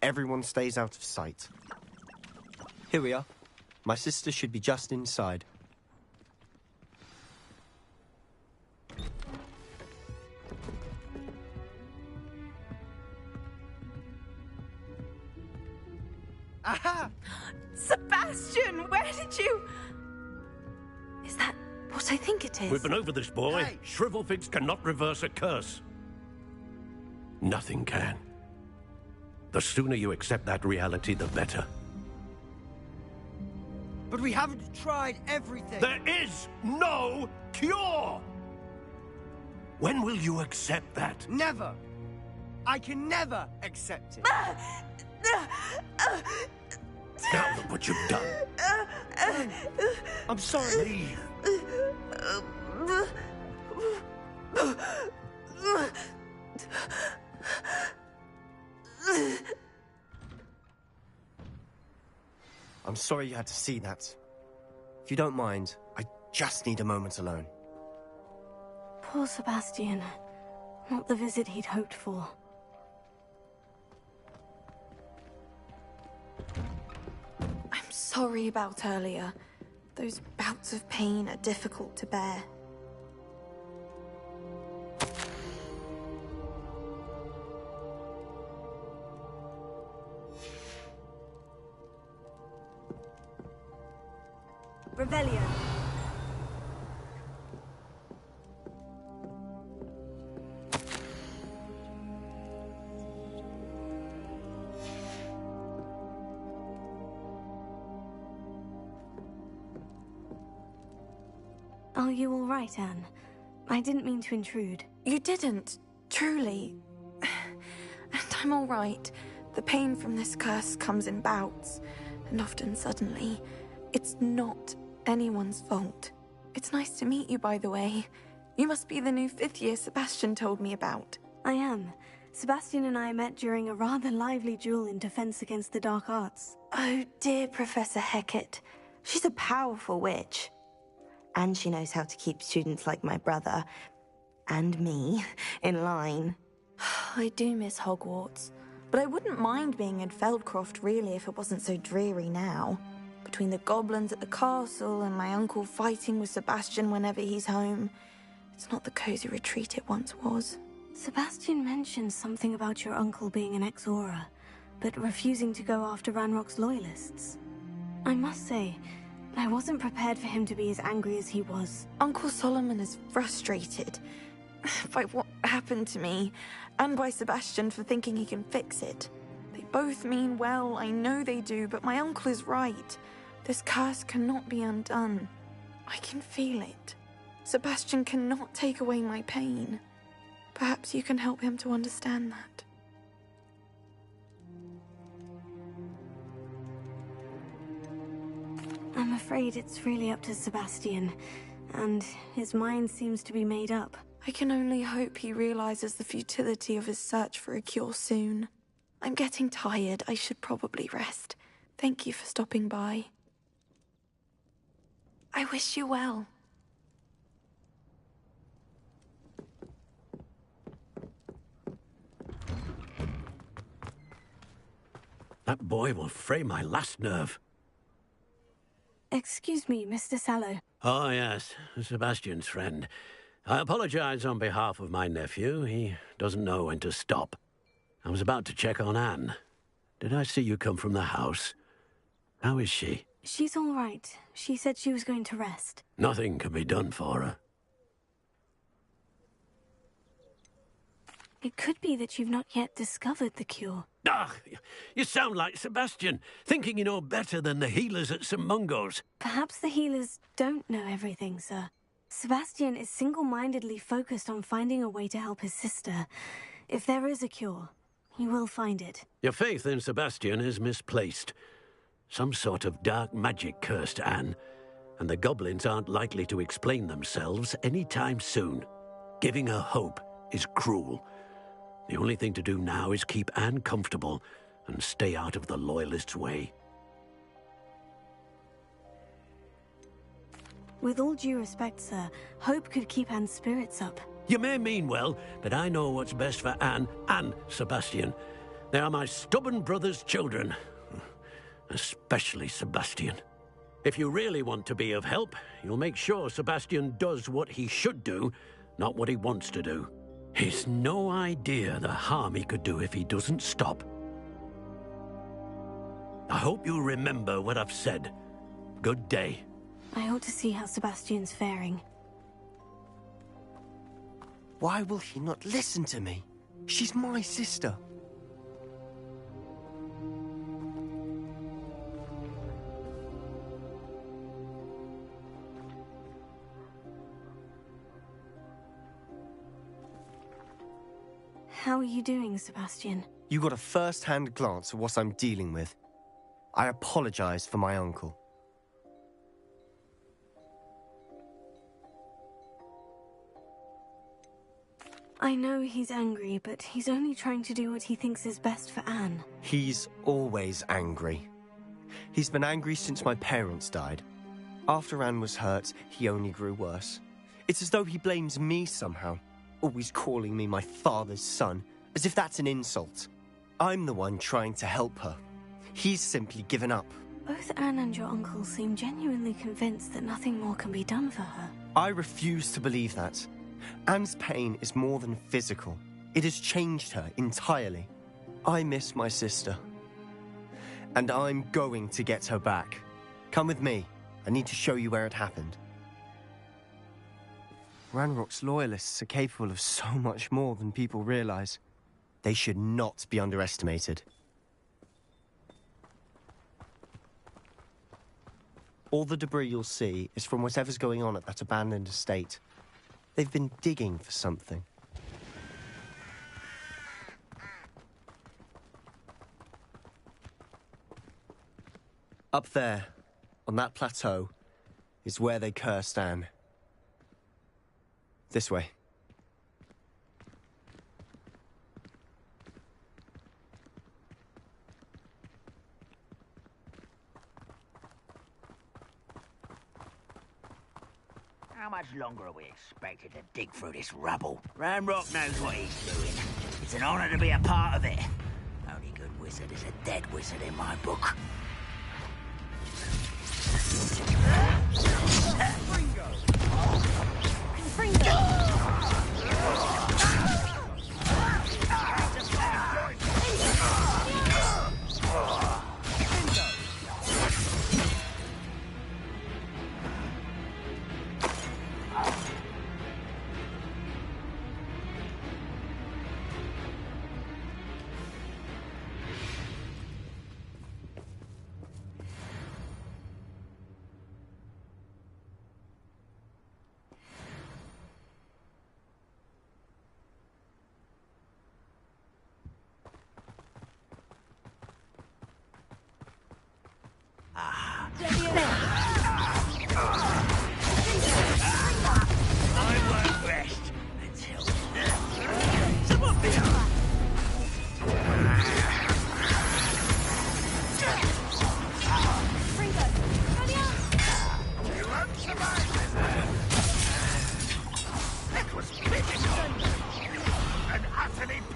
everyone stays out of sight. Here we are. My sister should be just inside. Aha! Sebastian, where did you... Is that what I think it is? We've been over this, boy. Hey. Shrivelfigs cannot reverse a curse. Nothing can. The sooner you accept that reality, the better. But we haven't tried everything. There is no cure! When will you accept that? Never! I can never accept it. Now look what you've done. I'm sorry. Leave. I'm sorry you had to see that. If you don't mind, I just need a moment alone. Poor Sebastian. Not the visit he'd hoped for. I'm sorry about earlier. Those bouts of pain are difficult to bear. Revelio. Are you all right, Anne? I didn't mean to intrude. You didn't, truly. And I'm all right. The pain from this curse comes in bouts, and often suddenly. It's not anyone's fault. It's nice to meet you, by the way. You must be the new 5th year Sebastian told me about. I am. Sebastian and I met during a rather lively duel in Defense Against the Dark Arts. Oh, dear Professor Hecat. She's a powerful witch. And she knows how to keep students like my brother, and me, in line. I do miss Hogwarts, but I wouldn't mind being in Feldcroft, really, if it wasn't so dreary now. Between the goblins at the castle and my uncle fighting with Sebastian whenever he's home, it's not the cozy retreat it once was. Sebastian mentioned something about your uncle being an ex-Auror, but refusing to go after Ranrock's loyalists. I must say, I wasn't prepared for him to be as angry as he was. Uncle Solomon is frustrated by what happened to me, and by Sebastian for thinking he can fix it. They both mean well, I know they do, but my uncle is right. This curse cannot be undone. I can feel it. Sebastian cannot take away my pain. Perhaps you can help him to understand that. I'm afraid it's really up to Sebastian, and his mind seems to be made up. I can only hope he realizes the futility of his search for a cure soon. I'm getting tired. I should probably rest. Thank you for stopping by. I wish you well. That boy will fray my last nerve. Excuse me, Mr. Sallow. Oh, yes, Sebastian's friend. I apologize on behalf of my nephew. He doesn't know when to stop. I was about to check on Anne. Did I see you come from the house? How is she? She's all right. She said she was going to rest. Nothing can be done for her. It could be that you've not yet discovered the cure. Ah, you sound like Sebastian, thinking you know better than the healers at St. Mungo's. Perhaps the healers don't know everything, sir. Sebastian is single-mindedly focused on finding a way to help his sister. If there is a cure, he will find it. Your faith in Sebastian is misplaced. Some sort of dark magic cursed Anne, and the goblins aren't likely to explain themselves anytime soon. Giving her hope is cruel. The only thing to do now is keep Anne comfortable and stay out of the Loyalists' way. With all due respect, sir, hope could keep Anne's spirits up. You may mean well, but I know what's best for Anne and Sebastian. They are my stubborn brother's children. Especially Sebastian. If you really want to be of help, you'll make sure Sebastian does what he should do, not what he wants to do. He's no idea the harm he could do if he doesn't stop. I hope you remember what I've said. Good day. I ought to see how Sebastian's faring. Why will he not listen to me? She's my sister. How are you doing, Sebastian? You got a first-hand glance at what I'm dealing with. I apologize for my uncle. I know he's angry, but he's only trying to do what he thinks is best for Anne. He's always angry. He's been angry since my parents died. After Anne was hurt, he only grew worse. It's as though he blames me somehow, always calling me my father's son, as if that's an insult. I'm the one trying to help her. He's simply given up. Both Anne and your uncle seem genuinely convinced that nothing more can be done for her. I refuse to believe that. Anne's pain is more than physical. It has changed her entirely. I miss my sister. And I'm going to get her back. Come with me. I need to show you where it happened. Ranrock's loyalists are capable of so much more than people realize. They should not be underestimated. All the debris you'll see is from whatever's going on at that abandoned estate. They've been digging for something. Up there, on that plateau, is where they cursed Anne. This way. How much longer are we expected to dig through this rubble? Ranrock knows what he's doing. It's an honor to be a part of it. Only good wizard is a dead wizard in my book.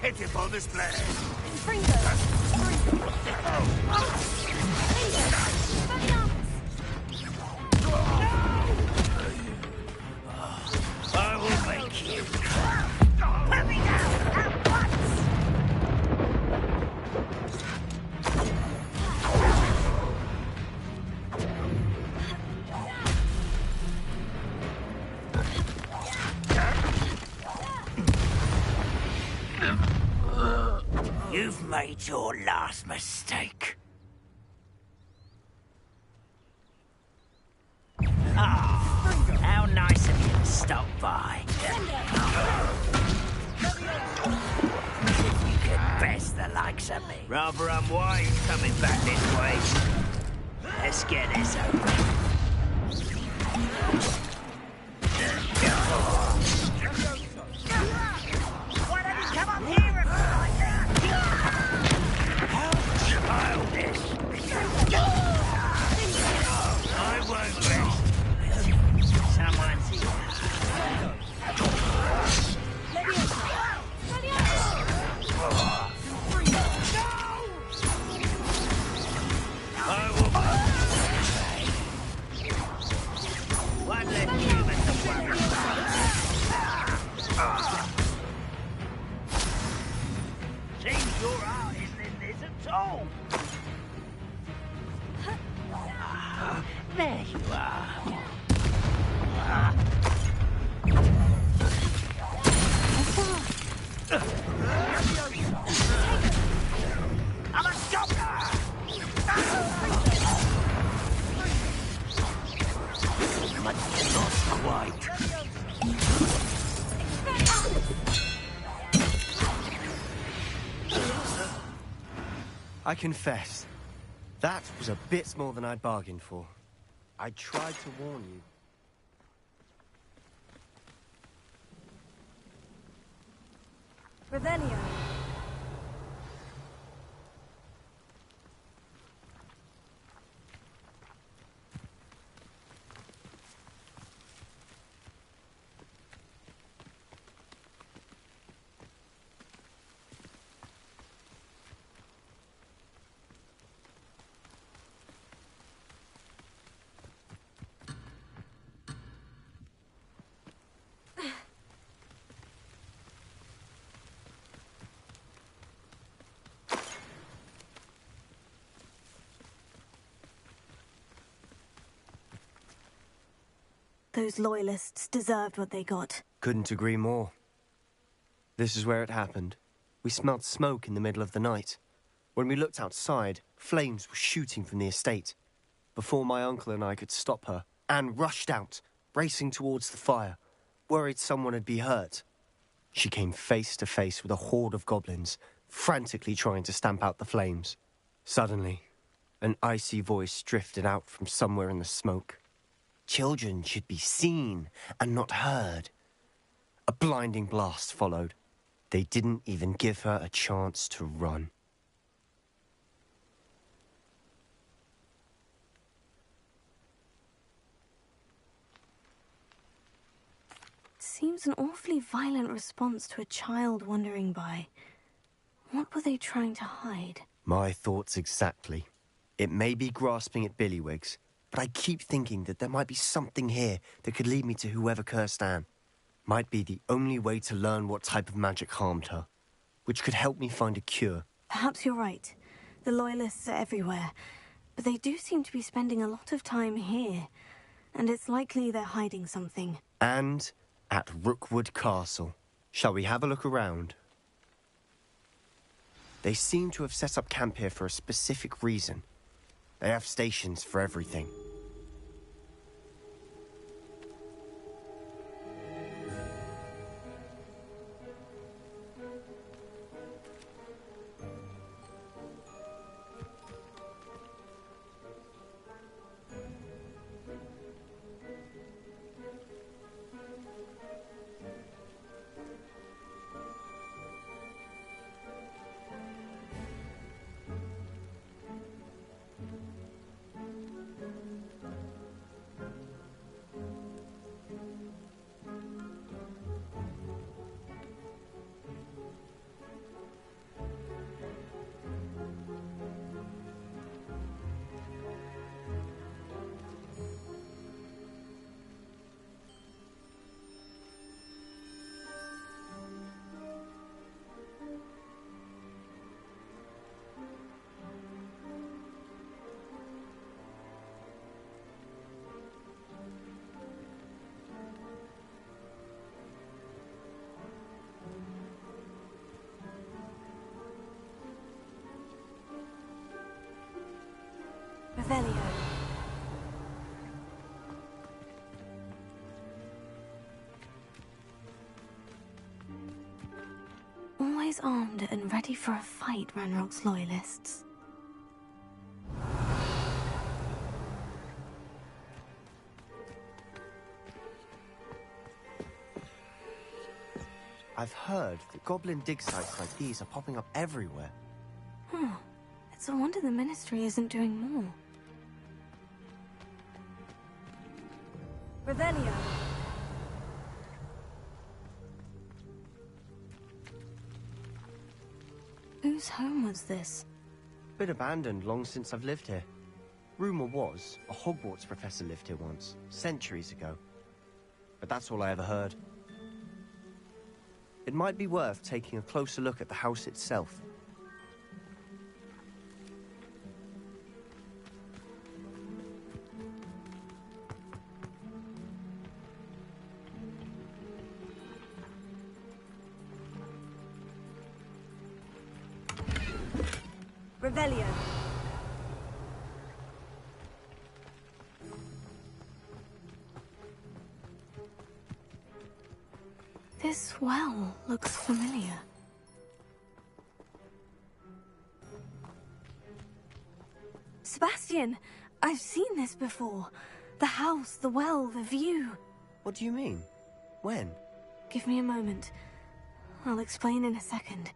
Pitiful display. I will make you. Put me down at once. You've made your last mistake. Ah, how nice of you to stop by. If you could best the likes of me. Rather unwise coming back this way. Let's get this over. Why don't you come up here and fight that? How childish! I won't rest. Someone's here. I will one less human to worry about. Seems your heart isn't in this at all. There you are. I'm a governor! But not quite. I confess, that was a bit more than I'd bargained for. I tried to warn you. Revelio. Those loyalists deserved what they got. Couldn't agree more. This is where it happened. We smelled smoke in the middle of the night. When we looked outside, flames were shooting from the estate. Before my uncle and I could stop her, Anne rushed out, racing towards the fire, worried someone had been hurt. She came face to face with a horde of goblins, frantically trying to stamp out the flames. Suddenly, an icy voice drifted out from somewhere in the smoke. Children should be seen and not heard. A blinding blast followed. They didn't even give her a chance to run. It seems an awfully violent response to a child wandering by. What were they trying to hide? My thoughts exactly. It may be grasping at Billywigs, but I keep thinking that there might be something here that could lead me to whoever cursed Anne. Might be the only way to learn what type of magic harmed her, which could help me find a cure. Perhaps you're right. The Loyalists are everywhere, but they do seem to be spending a lot of time here, and it's likely they're hiding something. And at Rookwood Castle. Shall we have a look around? They seem to have set up camp here for a specific reason. They have stations for everything. Revelio. Always armed and ready for a fight, Ranrock's Loyalists. I've heard that goblin dig sites like these are popping up everywhere. It's a wonder the Ministry isn't doing more. Revelio. Whose home was this? Been abandoned long since I've lived here. Rumour was a Hogwarts professor lived here once, centuries ago. But that's all I ever heard. It might be worth taking a closer look at the house itself. Revelio. This well looks familiar. Sebastian, I've seen this before. The house, the well, the view. What do you mean? When? Give me a moment. I'll explain in a second.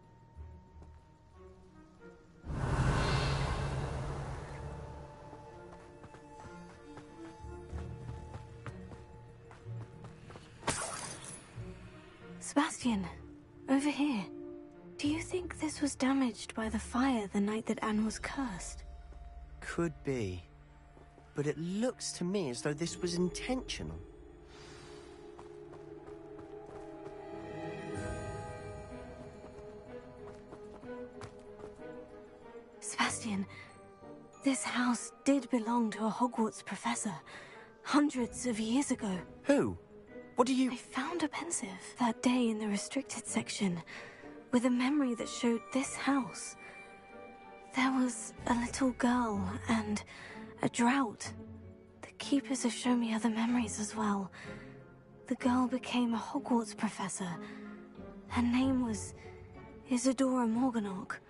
Sebastian, over here. Do you think this was damaged by the fire the night that Anne was cursed? Could be. But it looks to me as though this was intentional. Sebastian, this house did belong to a Hogwarts professor, hundreds of years ago. Who? What do you... I found a pensive that day in the restricted section, with a memory that showed this house. There was a little girl and a drought. The keepers have shown me other memories as well. The girl became a Hogwarts professor. Her name was Isadora Morganach.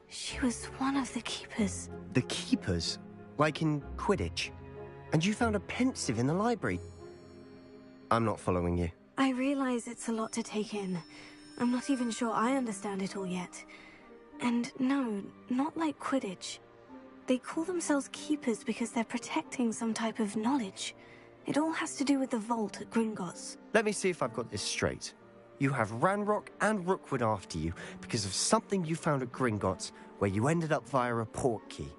She was one of the keepers. The keepers? Like in Quidditch? And you found a pensive in the library? I'm not following you. I realize it's a lot to take in. I'm not even sure I understand it all yet. And no, not like Quidditch. They call themselves keepers because they're protecting some type of knowledge. It all has to do with the vault at Gringotts. Let me see if I've got this straight. You have Ranrock and Rookwood after you because of something you found at Gringotts where you ended up via a port key.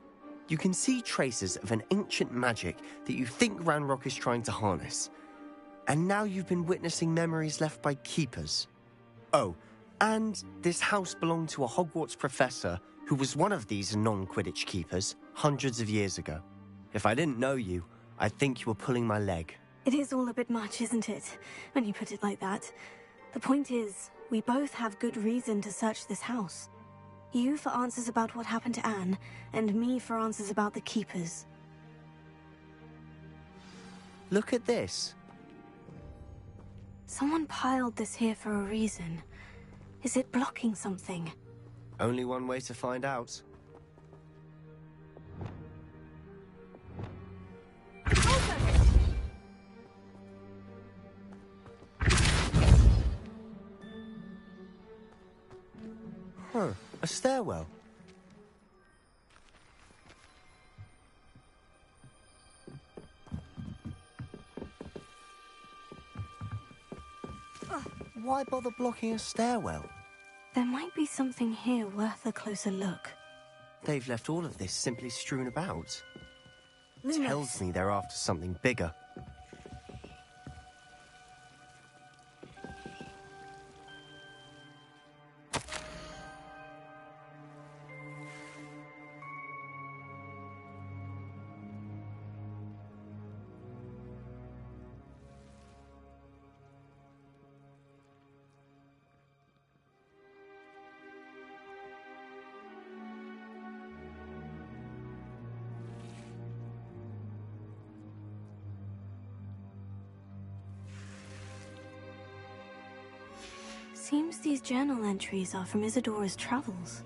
You can see traces of an ancient magic that you think Ranrock is trying to harness. And now you've been witnessing memories left by keepers. Oh, and this house belonged to a Hogwarts professor who was one of these non-Quidditch keepers hundreds of years ago. If I didn't know you, I'd think you were pulling my leg. It is all a bit much, isn't it, when you put it like that? The point is, we both have good reason to search this house. You for answers about what happened to Anne, and me for answers about the keepers. Look at this. Someone piled this here for a reason. Is it blocking something? Only one way to find out. Huh, a stairwell. Why bother blocking a stairwell? There might be something here worth a closer look. They've left all of this simply strewn about. Lumos. Tells me they're after something bigger. Seems these journal entries are from Isadora's travels.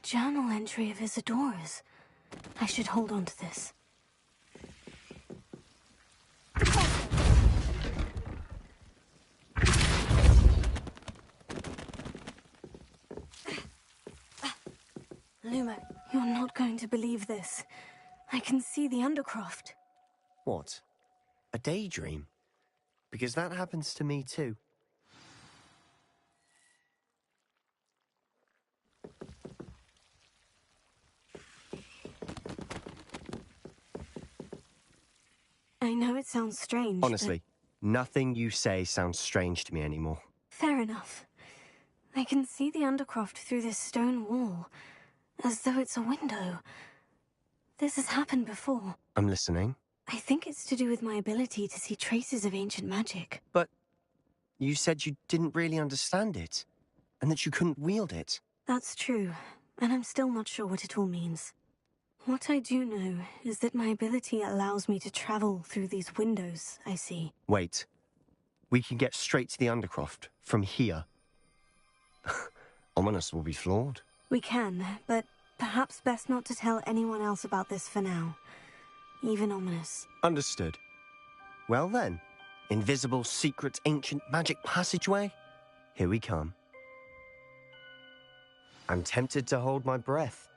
Journal entry of Isadora's. I should hold on to this. Luma, you're not going to believe this. I can see the Undercroft. What? A daydream? Because that happens to me too. I know it sounds strange. Honestly, nothing you say sounds strange to me anymore. Fair enough. I can see the Undercroft through this stone wall, as though it's a window. This has happened before. I'm listening. I think it's to do with my ability to see traces of ancient magic. But you said you didn't really understand it, and that you couldn't wield it. That's true, and I'm still not sure what it all means. What I do know is that my ability allows me to travel through these windows I see. Wait. We can get straight to the Undercroft from here. Ominous will be flawed. We can, but perhaps best not to tell anyone else about this for now. Even Ominous. Understood. Well then, invisible, secret, ancient magic passageway? Here we come. I'm tempted to hold my breath.